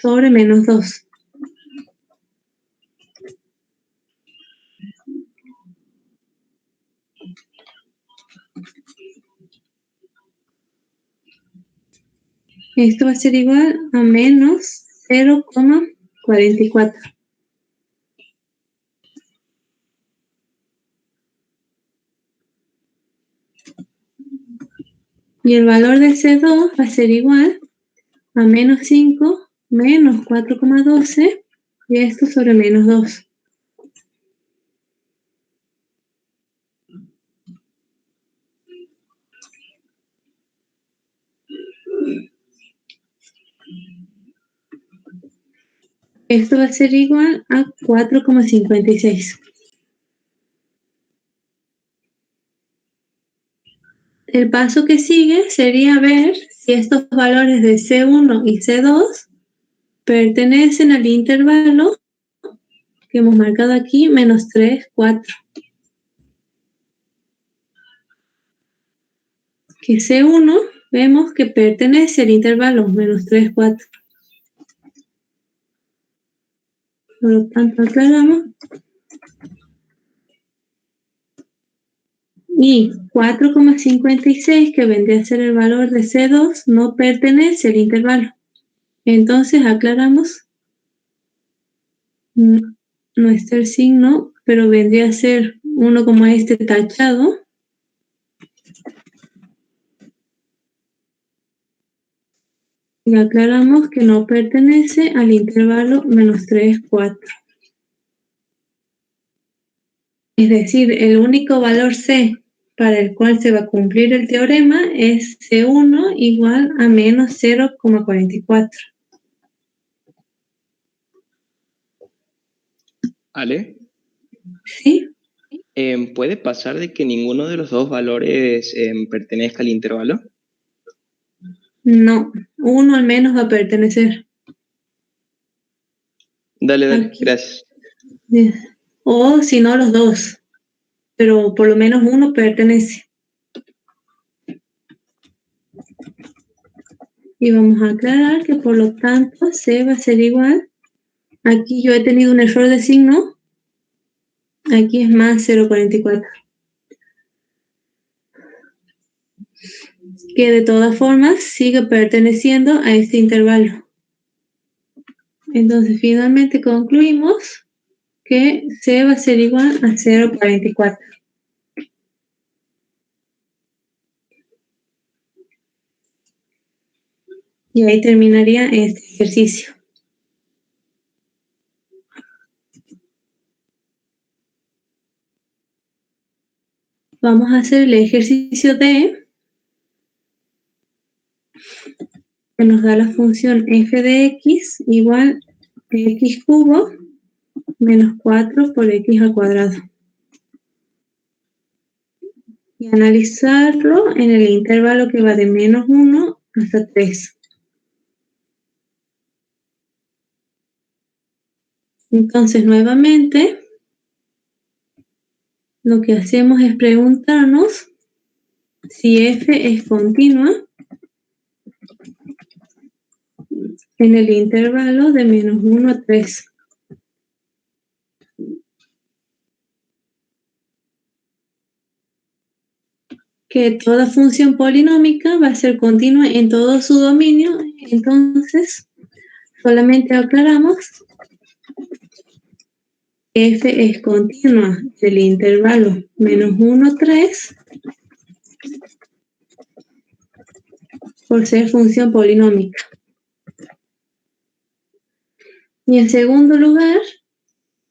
sobre menos 2. Esto va a ser igual a menos 0,44. Y el valor de C2 va a ser igual a menos 5 menos 4,12 y esto sobre menos 2. Esto va a ser igual a 4,56. El paso que sigue sería ver si estos valores de C1 y C2 pertenecen al intervalo que hemos marcado aquí, menos 3, 4. Que C1 vemos que pertenece al intervalo menos 3, 4. Por lo tanto, aclaramos. Y 4,56, que vendría a ser el valor de C2, no pertenece al intervalo. Entonces aclaramos. No está el signo, pero vendría a ser uno como este tachado. Y aclaramos que no pertenece al intervalo menos 3, 4. Es decir, el único valor C para el cual se va a cumplir el teorema es C1 igual a menos 0,44. Ale, ¿Sí? ¿puede pasar de que ninguno de los dos valores pertenezca al intervalo? No, uno al menos va a pertenecer. Dale, Aquí. gracias. O si no, los dos. Pero por lo menos uno pertenece. Y vamos a aclarar que por lo tanto C va a ser igual. Aquí yo he tenido un error de signo. Aquí es más 0,44. Que de todas formas sigue perteneciendo a este intervalo. Entonces finalmente concluimos que C va a ser igual a 0,44. Y ahí terminaría este ejercicio. Vamos a hacer el ejercicio D, que nos da la función f de x igual a x cubo menos 4 por x al cuadrado. Y analizarlo en el intervalo que va de menos 1 hasta 3. Entonces, nuevamente, lo que hacemos es preguntarnos si f es continua en el intervalo de menos 1 a 3. Que toda función polinómica va a ser continua en todo su dominio, entonces solamente aclaramos que f es continua del intervalo menos 1 a 3 por ser función polinómica. Y en segundo lugar,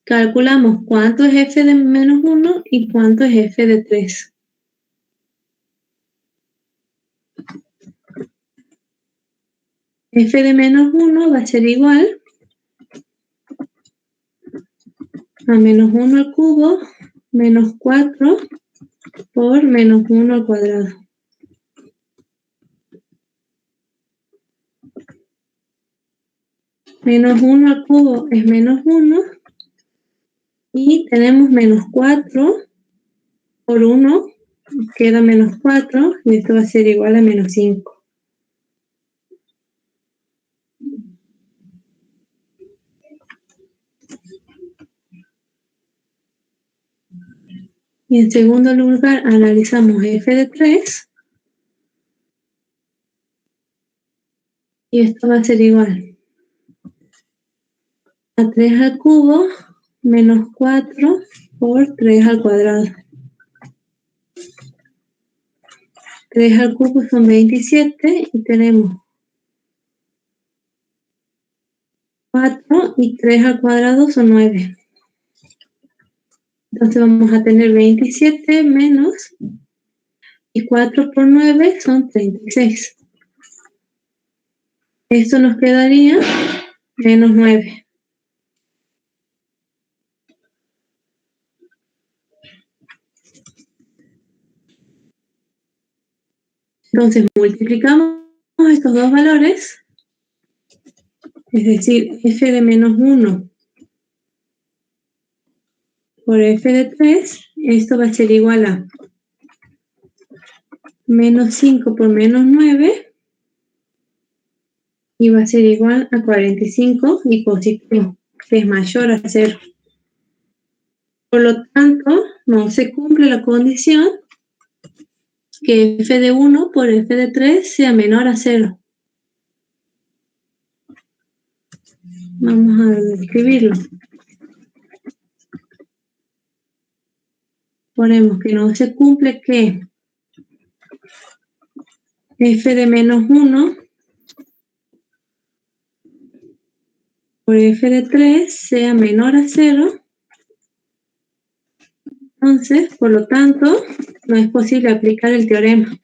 calculamos cuánto es f de menos 1 y cuánto es f de 3. f de menos 1 va a ser igual a menos 1 al cubo menos 4 por menos 1 al cuadrado. Menos 1 al cubo es menos 1 y tenemos menos 4 por 1, queda menos 4 y esto va a ser igual a menos 5. Y en segundo lugar analizamos f de 3 y esto va a ser igual a 3 al cubo menos 4 por 3 al cuadrado. 3 al cubo son 27 y tenemos 4 y 3 al cuadrado son 9. Entonces vamos a tener 27 menos, y 4 por 9 son 36. Esto nos quedaría menos 9. Entonces multiplicamos estos dos valores, es decir, f de menos 1 por f de 3, esto va a ser igual a menos 5 por menos 9, y va a ser igual a 45 y positivo, que es mayor a 0. Por lo tanto, no se cumple la condición que f de 1 por f de 3 sea menor a 0. Vamos a escribirlo. Ponemos que no se cumple que f de menos 1 por f de 3 sea menor a 0. Entonces, por lo tanto, no es posible aplicar el teorema.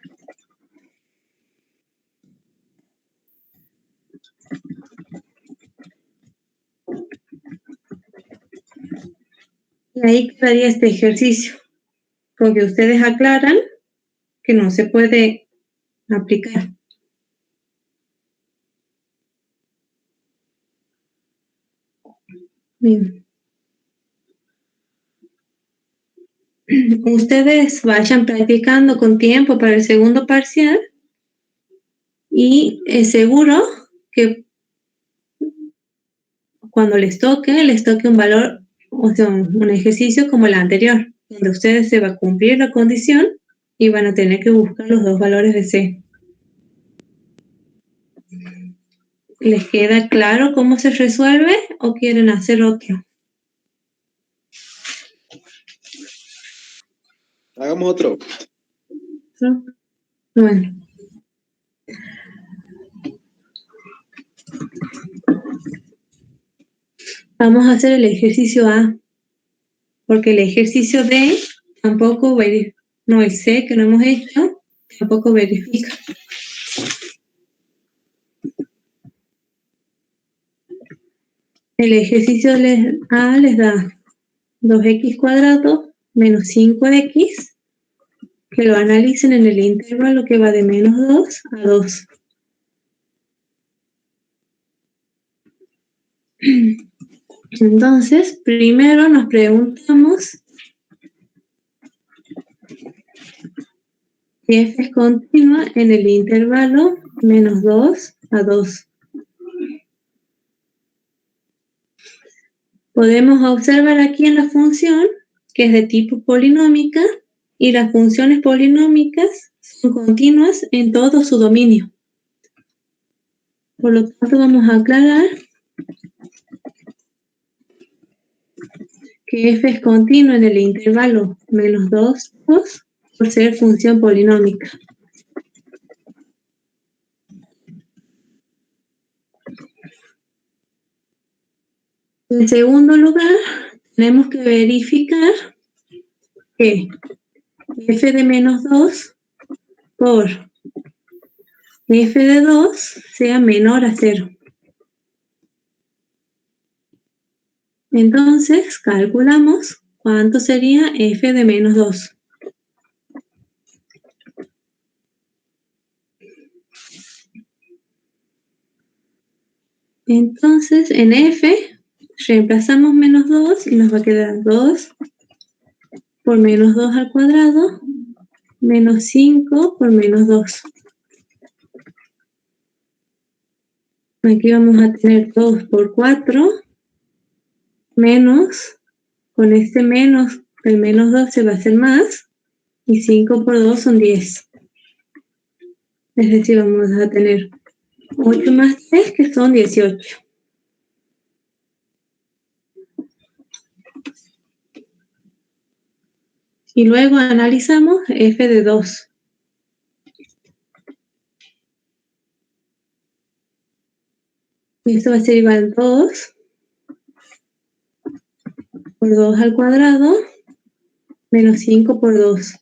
Y ahí quedaría este ejercicio, porque ustedes aclaran que no se puede aplicar. Bien. Ustedes vayan practicando con tiempo para el segundo parcial y es seguro que cuando les toque un valor, o sea, un ejercicio como el anterior, donde ustedes se va a cumplir la condición y van a tener que buscar los dos valores de C. ¿Les queda claro cómo se resuelve o quieren hacer otro? Hagamos otro. ¿No? Bueno. Vamos a hacer el ejercicio A, porque el ejercicio B tampoco verifica, no, el C que no hemos hecho, tampoco verifica. El ejercicio A les da 2x cuadrado menos 5x, que lo analicen en el intervalo que va de menos 2 a 2. Entonces, primero nos preguntamos si f es continua en el intervalo menos 2 a 2. Podemos observar aquí en la función que es de tipo polinómica y las funciones polinómicas son continuas en todo su dominio. Por lo tanto, vamos a aclarar que f es continua en el intervalo menos 2, 2 por ser función polinómica. En segundo lugar, tenemos que verificar que f de menos 2 por f de 2 sea menor a 0. Entonces, calculamos cuánto sería f de menos 2. Entonces, en f reemplazamos menos 2 y nos va a quedar 2 por menos 2 al cuadrado menos 5 por menos 2. Aquí vamos a tener 2 por 4 menos, con este menos, el menos 2 se va a hacer más, y 5 por 2 son 10. Es decir, vamos a tener 8 más 3, que son 18. Y luego analizamos f de 2. Esto va a ser igual a 2 por 2 al cuadrado menos 5 por 2.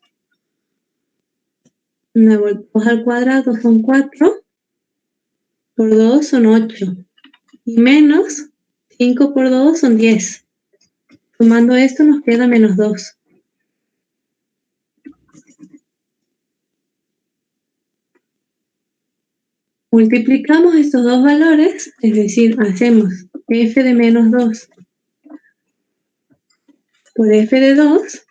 Luego, 2 al cuadrado son 4, por 2 son 8. Y menos 5 por 2 son 10. Sumando esto nos queda menos 2. Multiplicamos estos dos valores, es decir, hacemos f de menos 2 por f de 2.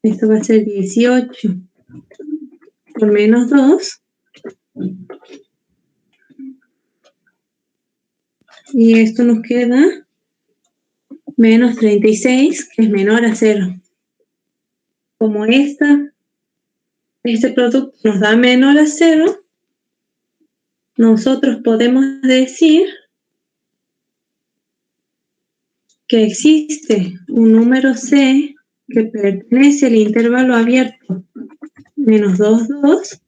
Esto va a ser 18 por menos 2. Y esto nos queda menos 36, que es menor a 0. Como este producto nos da menor a 0, nosotros podemos decir que existe un número C que pertenece al intervalo abierto menos 2, 2,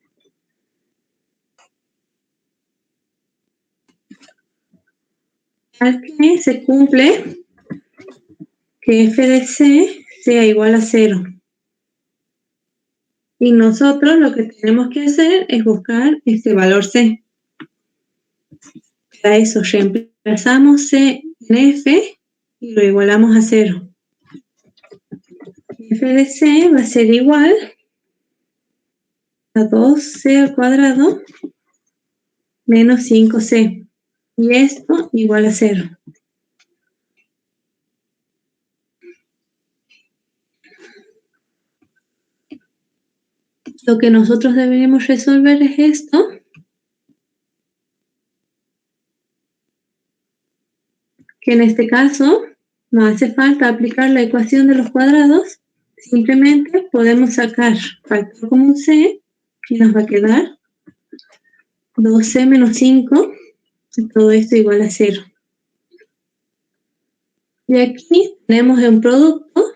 al que se cumple que f de C sea igual a 0. Y nosotros lo que tenemos que hacer es buscar este valor C. Para eso reemplazamos C en f y lo igualamos a 0. F de C va a ser igual a 2C al cuadrado menos 5C. Y esto igual a 0. Lo que nosotros deberíamos resolver es esto. Que en este caso no hace falta aplicar la ecuación de los cuadrados. Simplemente podemos sacar factor común C y nos va a quedar 2C menos 5. Todo esto igual a 0. Y aquí tenemos un producto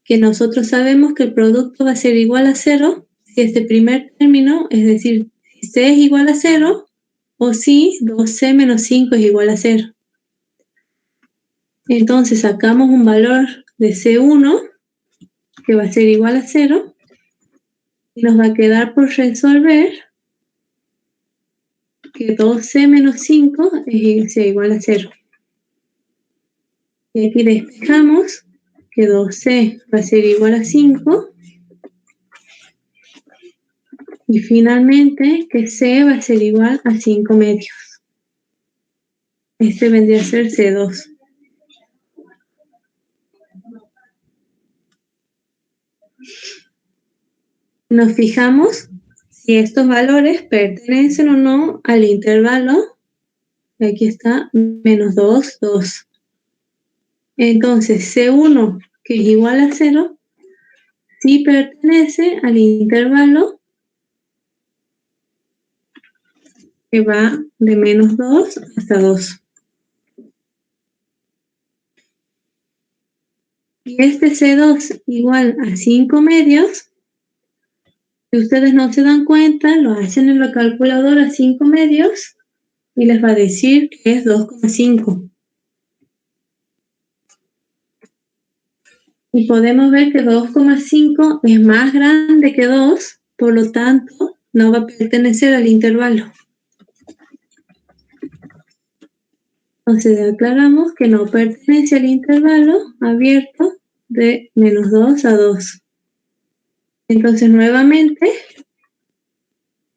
que nosotros sabemos que el producto va a ser igual a 0 si este primer término, es decir, si C es igual a 0 o si 2C menos 5 es igual a 0. Entonces sacamos un valor de C1 que va a ser igual a 0 y nos va a quedar por resolver que 2C menos 5 sea igual a 0. Y aquí despejamos que 2C va a ser igual a 5 y finalmente que C va a ser igual a 5 medios. Este vendría a ser C2. Nos fijamos si estos valores pertenecen o no al intervalo. Aquí está, menos 2, 2. Entonces, C1, que es igual a 0, sí pertenece al intervalo que va de menos 2 hasta 2. Y este C2 igual a 5 medios, si ustedes no se dan cuenta, lo hacen en la calculadora 5 medios y les va a decir que es 2,5. Y podemos ver que 2,5 es más grande que 2, por lo tanto, no va a pertenecer al intervalo. Entonces aclaramos que no pertenece al intervalo abierto de menos 2 a 2. Entonces nuevamente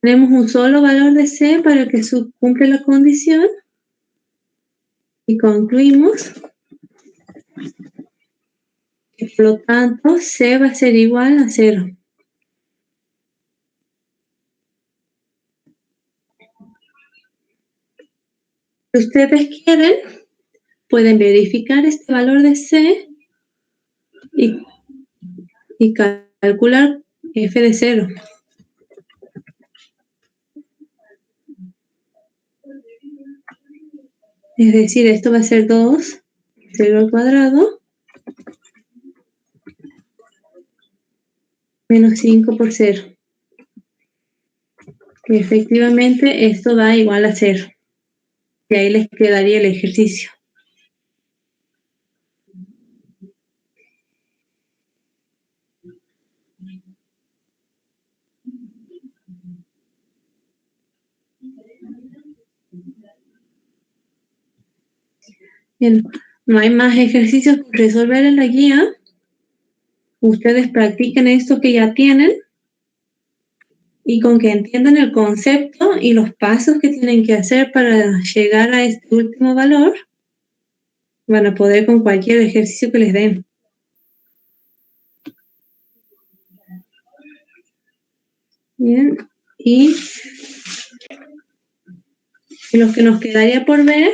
tenemos un solo valor de C para el que cumple la condición y concluimos que por lo tanto C va a ser igual a 0. Si ustedes quieren, pueden verificar este valor de C y calcular f de 0. Es decir, esto va a ser 2, 0 al cuadrado, menos 5 por 0. Que efectivamente esto da igual a 0. Y ahí les quedaría el ejercicio. Bien, no hay más ejercicios por resolver en la guía. Ustedes practiquen esto que ya tienen y con que entiendan el concepto y los pasos que tienen que hacer para llegar a este último valor, van a poder con cualquier ejercicio que les den. Bien, y los que nos quedaría por ver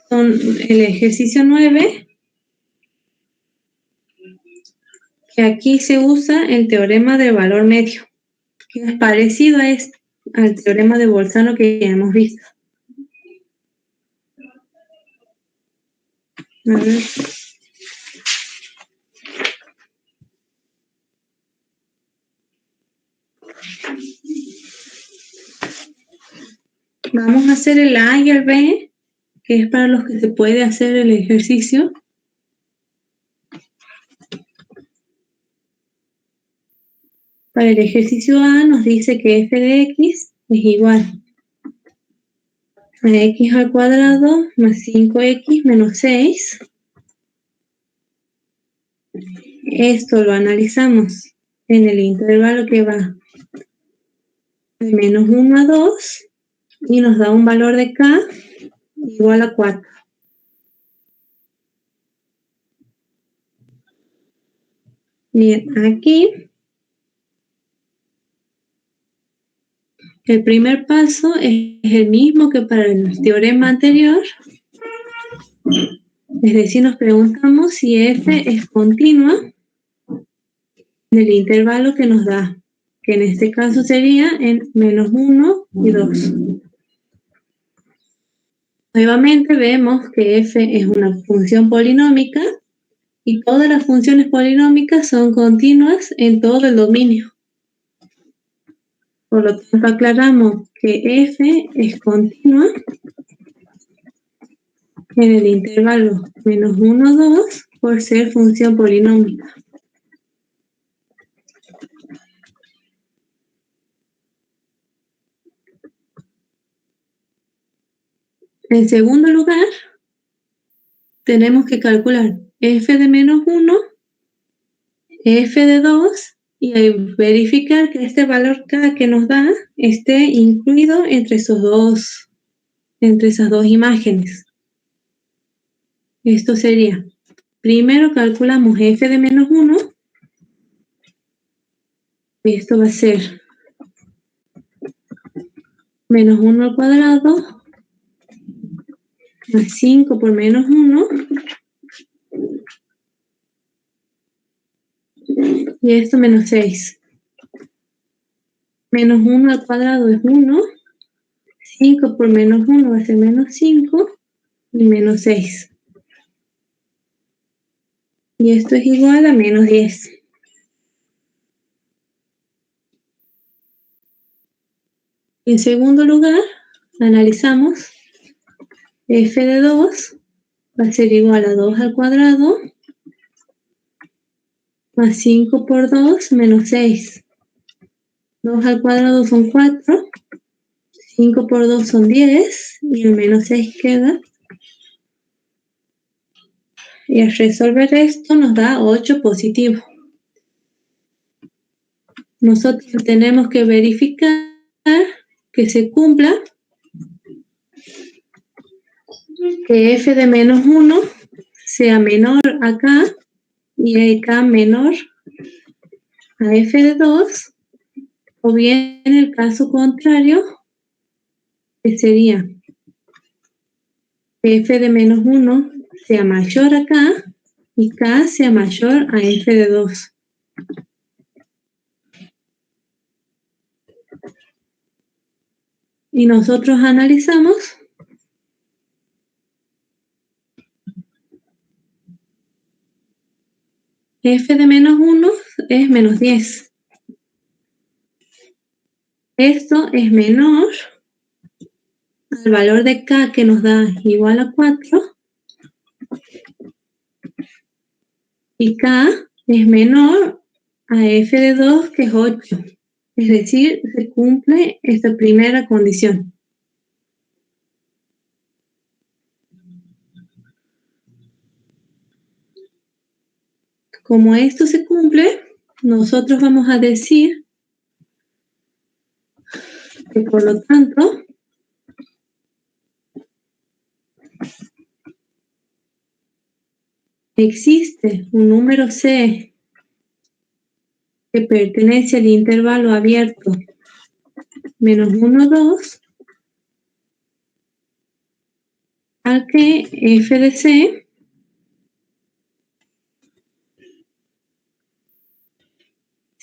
son el ejercicio 9, que aquí se usa el teorema del valor medio, que es parecido al teorema de Bolzano que ya hemos visto. A ver. Vamos a hacer el A y el B, que es para los que se puede hacer el ejercicio. Para el ejercicio A nos dice que f de x es igual a x al cuadrado más 5x menos 6. Esto lo analizamos en el intervalo que va de menos 1 a 2 y nos da un valor de k igual a 4. Bien, aquí el primer paso es el mismo que para el teorema anterior. Es decir, nos preguntamos si f es continua del intervalo que nos da, que en este caso sería en menos 1 y 2. Nuevamente vemos que f es una función polinómica y todas las funciones polinómicas son continuas en todo el dominio. Por lo tanto, aclaramos que f es continua en el intervalo menos 1, 2 por ser función polinómica. En segundo lugar, tenemos que calcular f de menos 1, f de 2 y verificar que este valor k que nos da esté incluido entre esas dos imágenes. Esto sería, primero calculamos f de menos 1, y esto va a ser menos 1 al cuadrado más 5 por menos 1, y esto menos 6. Menos 1 al cuadrado es 1, 5 por menos 1 va a ser menos 5, y menos 6. Y esto es igual a menos 10. En segundo lugar, analizamos f de 2 va a ser igual a 2 al cuadrado más 5 por 2 menos 6. 2 al cuadrado son 4, 5 por 2 son 10, y el menos 6 queda. Y al resolver esto nos da 8 positivo. Nosotros tenemos que verificar que se cumpla que f de menos 1 sea menor a k y k menor a f de 2, o bien en el caso contrario, que sería que f de menos 1 sea mayor a k y k sea mayor a f de 2. Y nosotros analizamos f de menos 1 es menos 10. Esto es menor al valor de k que nos da igual a 4, y k es menor a f de 2, que es 8. Es decir, se cumple esta primera condición. Como esto se cumple, nosotros vamos a decir que por lo tanto existe un número C que pertenece al intervalo abierto menos 1, 2, al que f de C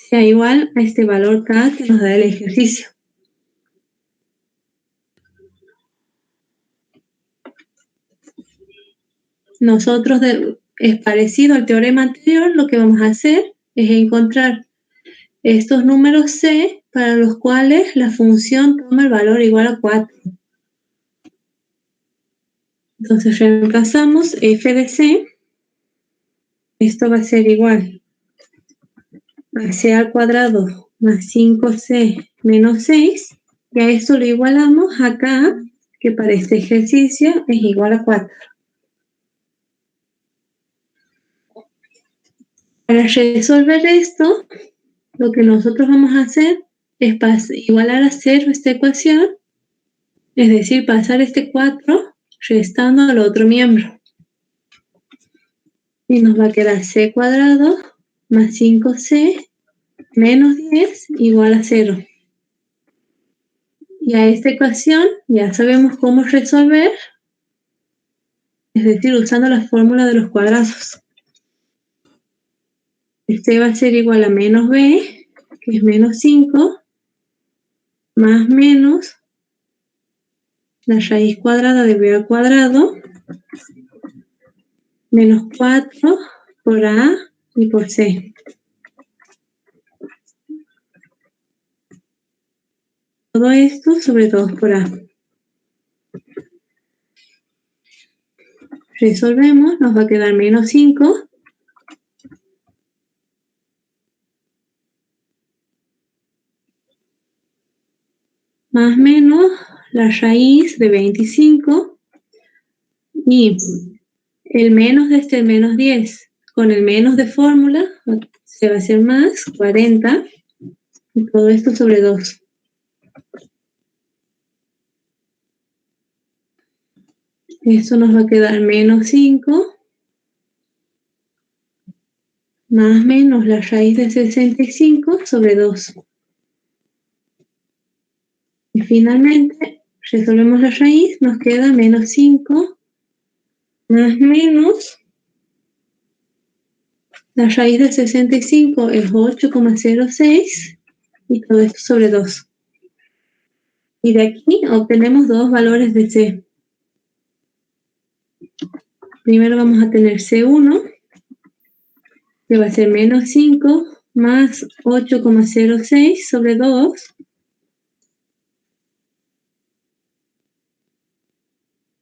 sea igual a este valor K que nos da el ejercicio. Nosotros, es parecido al teorema anterior, lo que vamos a hacer es encontrar estos números C para los cuales la función toma el valor igual a 4. Entonces reemplazamos f de C. Esto va a ser igual a c al cuadrado más 5c menos 6. Y a esto lo igualamos a k, que para este ejercicio es igual a 4. Para resolver esto, lo que nosotros vamos a hacer es igualar a 0 esta ecuación, es decir, pasar este 4 restando al otro miembro. Y nos va a quedar c cuadrado más 5c menos 10 igual a 0. Y a esta ecuación ya sabemos cómo resolver, es decir, usando la fórmula de los cuadrados. Este va a ser igual a menos b, que es menos 5, más menos la raíz cuadrada de b al cuadrado, menos 4 por a y por c. Todo esto sobre 2 por a. Resolvemos, nos va a quedar menos 5 más menos la raíz de 25, y el menos de este menos 10 con el menos de fórmula se va a hacer más 40, y todo esto sobre 2. Esto nos va a quedar menos 5 más menos la raíz de 65 sobre 2. Y finalmente resolvemos la raíz, nos queda menos 5 más menos la raíz de 65 es 8,06, y todo esto sobre 2. Y de aquí obtenemos dos valores de C. Primero vamos a tener C1, que va a ser menos 5 más 8,06 sobre 2.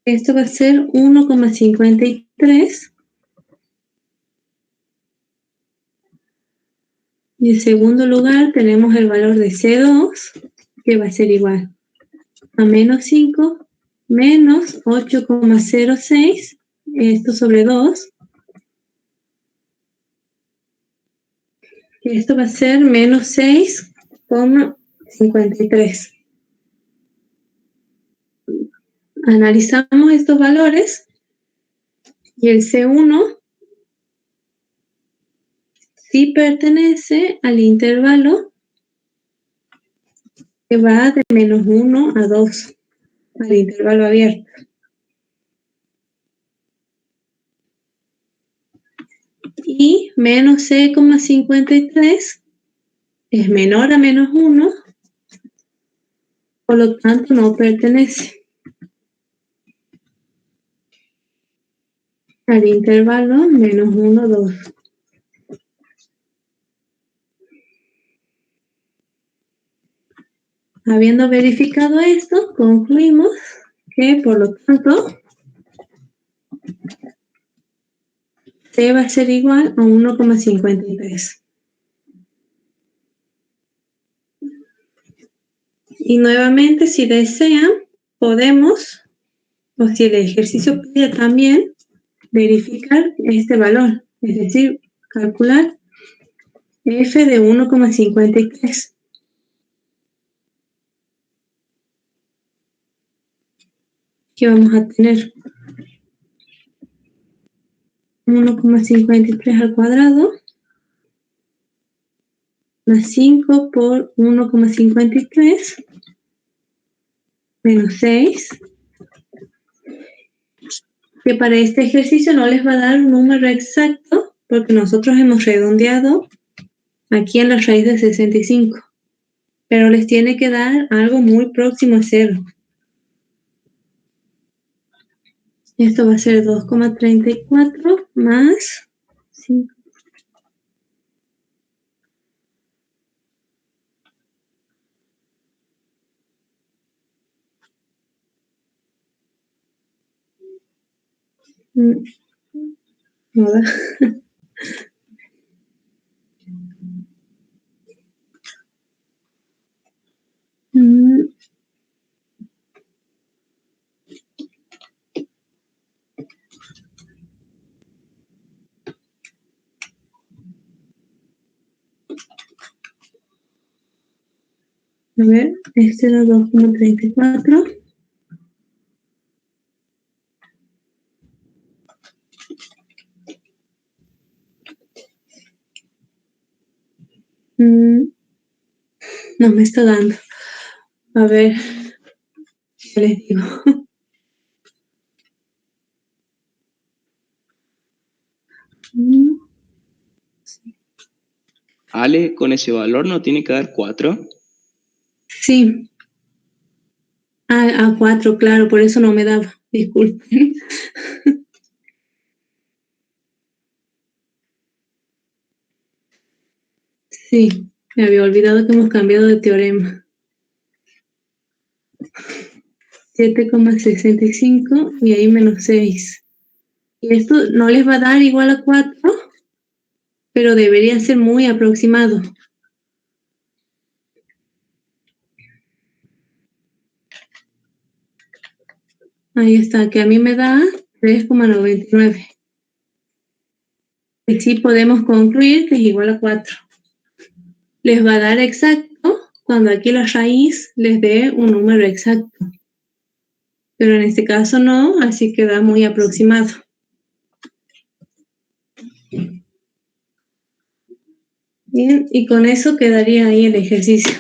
Esto va a ser 1,53. Y en segundo lugar tenemos el valor de C2, que va a ser igual a menos 5 menos 8,06, esto sobre 2. Y esto va a ser menos 6,53. Analizamos estos valores y el C1 sí pertenece al intervalo que va de menos 1 a 2, al intervalo abierto. Y menos 6,53 es menor a menos 1, por lo tanto no pertenece al intervalo menos 1, 2. Habiendo verificado esto, concluimos que, por lo tanto, C va a ser igual a 1,53. Y nuevamente, si desean, podemos, o si el ejercicio pide también, verificar este valor, es decir, calcular F de 1,53. ¿Qué vamos a tener? 1,53 al cuadrado más 5 por 1,53 menos 6, que para este ejercicio no les va a dar un número exacto porque nosotros hemos redondeado aquí en la raíz de 65, pero les tiene que dar algo muy próximo a 0. Esto va a ser 2,34 más 5. No da. A ver, este era 2,34. No me está dando. A ver, ¿qué les digo? Ale, con ese valor no tiene que dar 4. Sí. A 4, claro, por eso no me daba. Disculpen. Sí, me había olvidado que hemos cambiado de teorema. 7,65 y ahí menos 6. Y esto no les va a dar igual a 4, pero debería ser muy aproximado. Ahí está, que a mí me da 3,99. Y sí podemos concluir que es igual a 4. Les va a dar exacto cuando aquí la raíz les dé un número exacto. Pero en este caso no, así que da muy aproximado. Bien, y con eso quedaría ahí el ejercicio.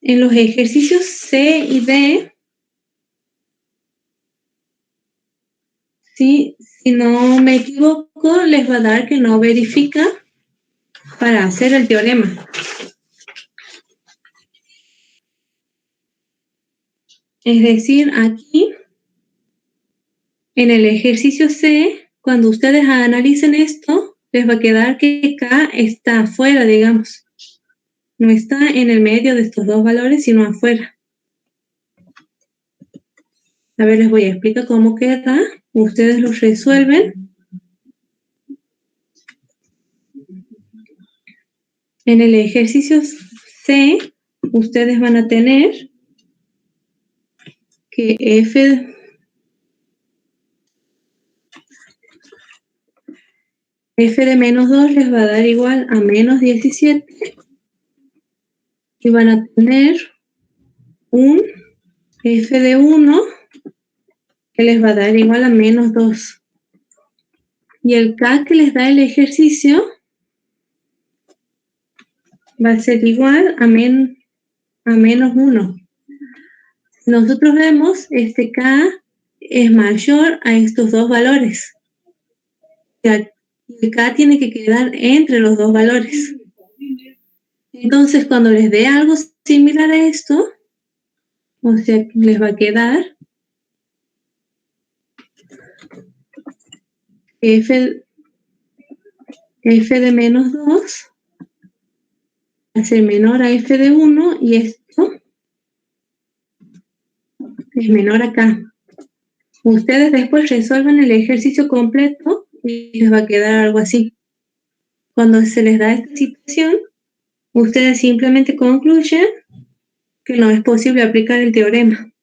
En los ejercicios C y D, si no me equivoco, les va a dar que no verifica para hacer el teorema. Es decir, aquí, en el ejercicio C, cuando ustedes analicen esto, les va a quedar que K está afuera, digamos. No está en el medio de estos dos valores, sino afuera. A ver, les voy a explicar cómo queda. Ustedes los resuelven. En el ejercicio C, ustedes van a tener que F de menos 2 les va a dar igual a menos 17 y van a tener un F de 1 que les va a dar igual a menos 2. Y el K que les da el ejercicio va a ser igual a menos 1. Nosotros vemos este K es mayor a estos dos valores. El K tiene que quedar entre los dos valores. Entonces, cuando les dé algo similar a esto, o sea, les va a quedar F de menos 2 va a ser menor a F de 1 y esto es menor a K. Ustedes después resuelven el ejercicio completo y les va a quedar algo así. Cuando se les da esta situación, ustedes simplemente concluyen que no es posible aplicar el teorema.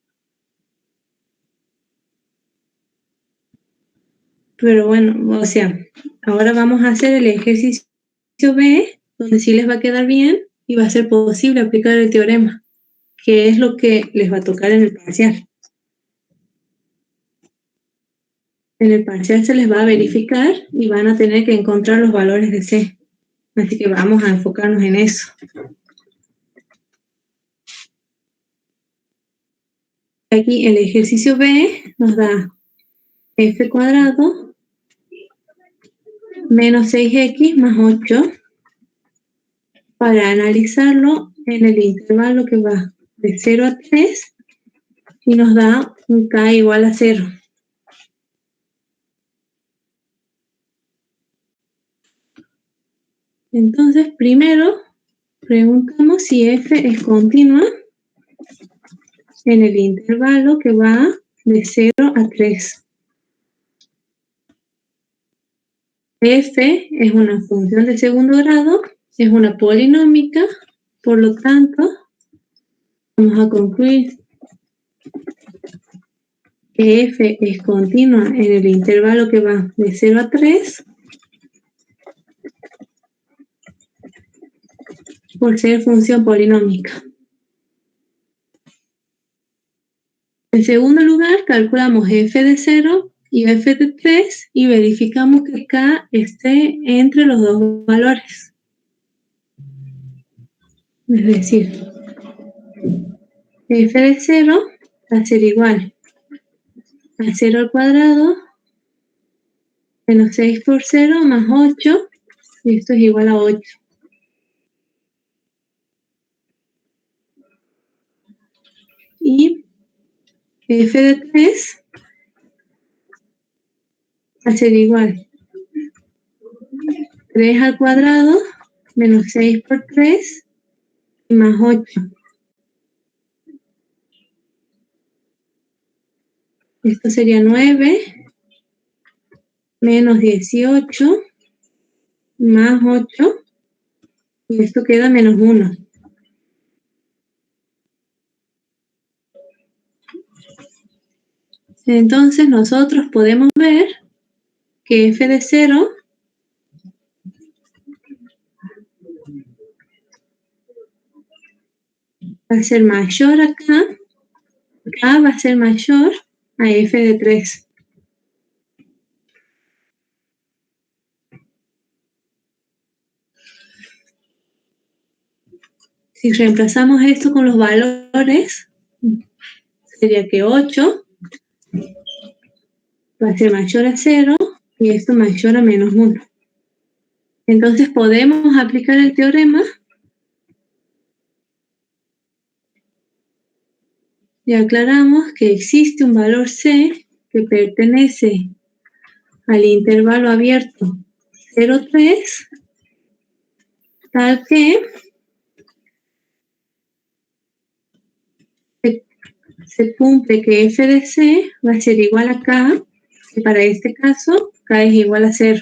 Pero bueno, o sea, ahora vamos a hacer el ejercicio B, donde sí les va a quedar bien y va a ser posible aplicar el teorema, que es lo que les va a tocar en el parcial. En el parcial se les va a verificar y van a tener que encontrar los valores de C. Así que vamos a enfocarnos en eso. Aquí el ejercicio B nos da f cuadrado menos 6x más 8 para analizarlo en el intervalo que va de 0 a 3 y nos da un k igual a 0. Entonces, primero preguntamos si f es continua en el intervalo que va de 0 a 3. F es una función de segundo grado, es una polinómica, por lo tanto, vamos a concluir que f es continua en el intervalo que va de 0 a 3 por ser función polinómica. En segundo lugar, calculamos f de 0 y f de 3 y verificamos que k esté entre los dos valores. Es decir, f de 0 va a ser igual a 0 al cuadrado menos 6 por 0 más 8, y esto es igual a 8. Y f de 3 va a ser igual 3 al cuadrado menos 6 por 3 y más 8. Esto sería 9 menos 18 más 8 y esto queda menos 1. Entonces nosotros podemos ver que f de 0 va a ser mayor a k va a ser mayor a f de 3. Si reemplazamos esto con los valores, sería que 8 va a ser mayor a 0 y esto mayor a menos 1. Entonces podemos aplicar el teorema y aclaramos que existe un valor C que pertenece al intervalo abierto 0,3, tal que se cumple que f de C va a ser igual a k, y para este caso k es igual a 0.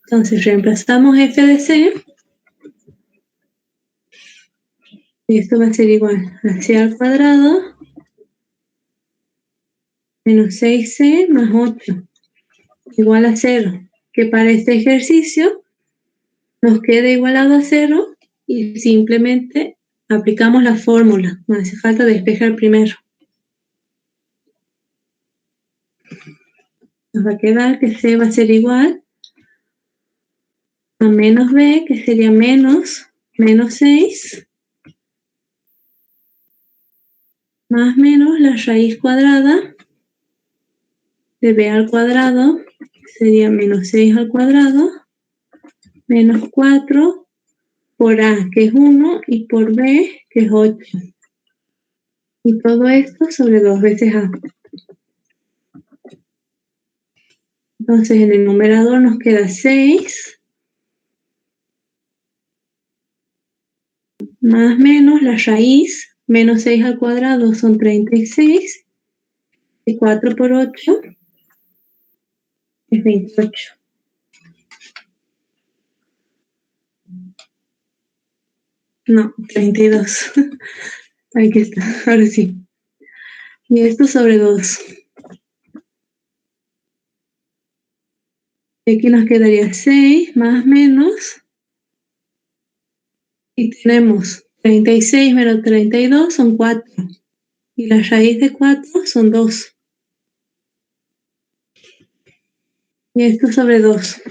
Entonces reemplazamos f de c. Y esto va a ser igual a c al cuadrado menos 6c más 8 igual a 0. Que para este ejercicio nos queda igualado a 0 y simplemente aplicamos la fórmula. No hace falta despejar primero. Nos va a quedar que c va a ser igual a menos b, que sería menos 6, más menos la raíz cuadrada de b al cuadrado, que sería menos 6 al cuadrado, menos 4 por a, que es 1, y por b, que es 8. Y todo esto sobre 2 veces a. Entonces en el numerador nos queda 6 más menos la raíz, menos 6 al cuadrado son 36, y 4 por 8 es 28. No, 32. Aquí está, ahora sí. Y esto sobre 2. Aquí nos quedaría 6 más menos. Y tenemos 36 menos 32 son 4. Y la raíz de 4 son 2. Y esto sobre 2.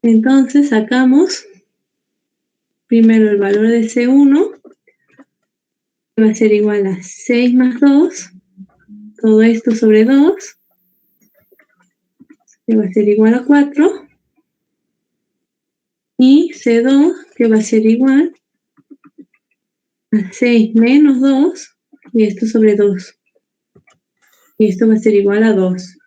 Entonces sacamos primero el valor de C1, que va a ser igual a 6 más 2, todo esto sobre 2, que va a ser igual a 4, y C2, que va a ser igual a 6 menos 2, y esto sobre 2. Y esto va a ser igual a 2.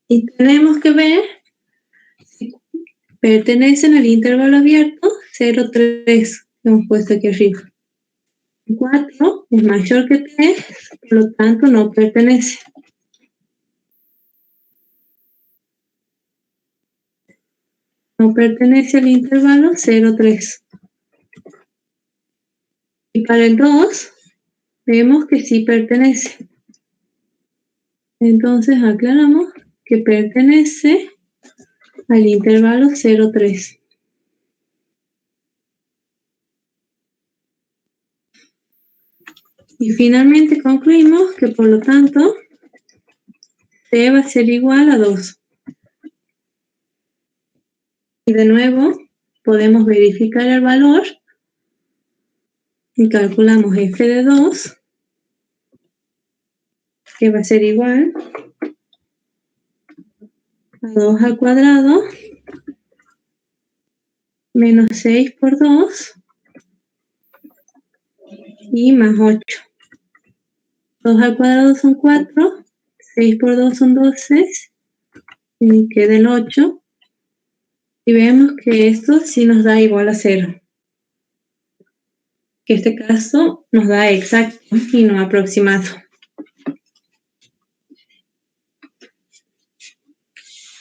Y tenemos que ver si pertenecen al intervalo abierto 0, 3, que hemos puesto aquí arriba. 4 es mayor que 3, por lo tanto no pertenece. No pertenece al intervalo 0, 3. Y para el 2, vemos que sí pertenece. Entonces aclaramos que pertenece al intervalo 0, 3. Y finalmente concluimos que por lo tanto C va a ser igual a 2. Y de nuevo podemos verificar el valor y calculamos f de 2, que va a ser igual a 2 al cuadrado menos 6 por 2 y más 8. 2 al cuadrado son 4, 6 por 2 son 12, y queda el 8. Y vemos que esto sí nos da igual a 0. Que este caso nos da exacto y no aproximado.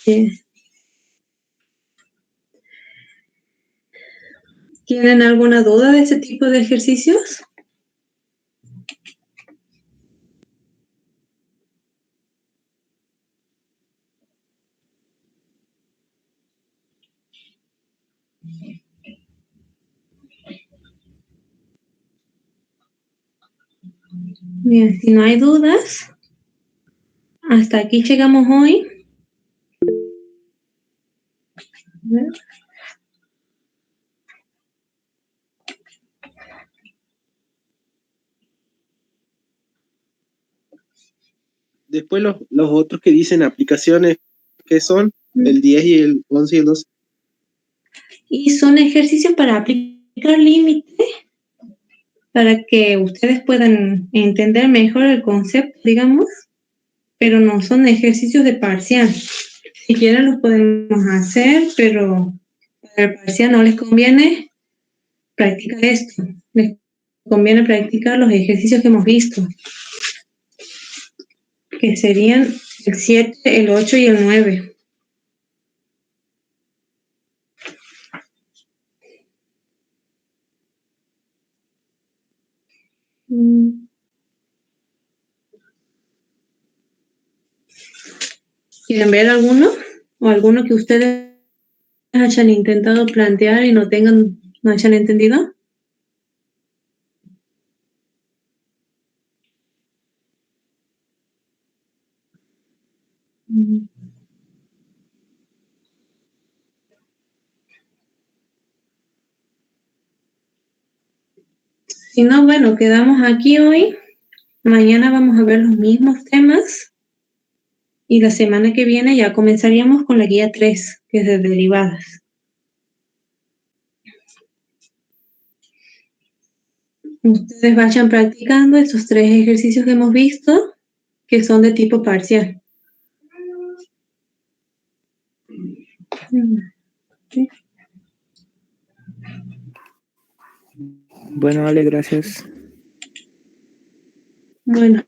Bien. ¿Tienen alguna duda de ese tipo de ejercicios? Bien, si no hay dudas, hasta aquí llegamos hoy. Después los otros que dicen aplicaciones, ¿qué son? El 10 y el 11 y el 12. Y son ejercicios para aplicar límites, para que ustedes puedan entender mejor el concepto, digamos, pero no son ejercicios de parcial. Si quieren los podemos hacer, pero para el parcial no les conviene practicar esto. Les conviene practicar los ejercicios que hemos visto, que serían el 7, el 8 y el 9. ¿Quieren ver alguno? ¿O alguno que ustedes hayan intentado plantear y no hayan entendido? Si no, bueno, quedamos aquí hoy. Mañana vamos a ver los mismos temas. Y la semana que viene ya comenzaríamos con la guía 3, que es de derivadas. Ustedes vayan practicando estos 3 ejercicios que hemos visto, que son de tipo parcial. Bueno, Ale, gracias. Bueno.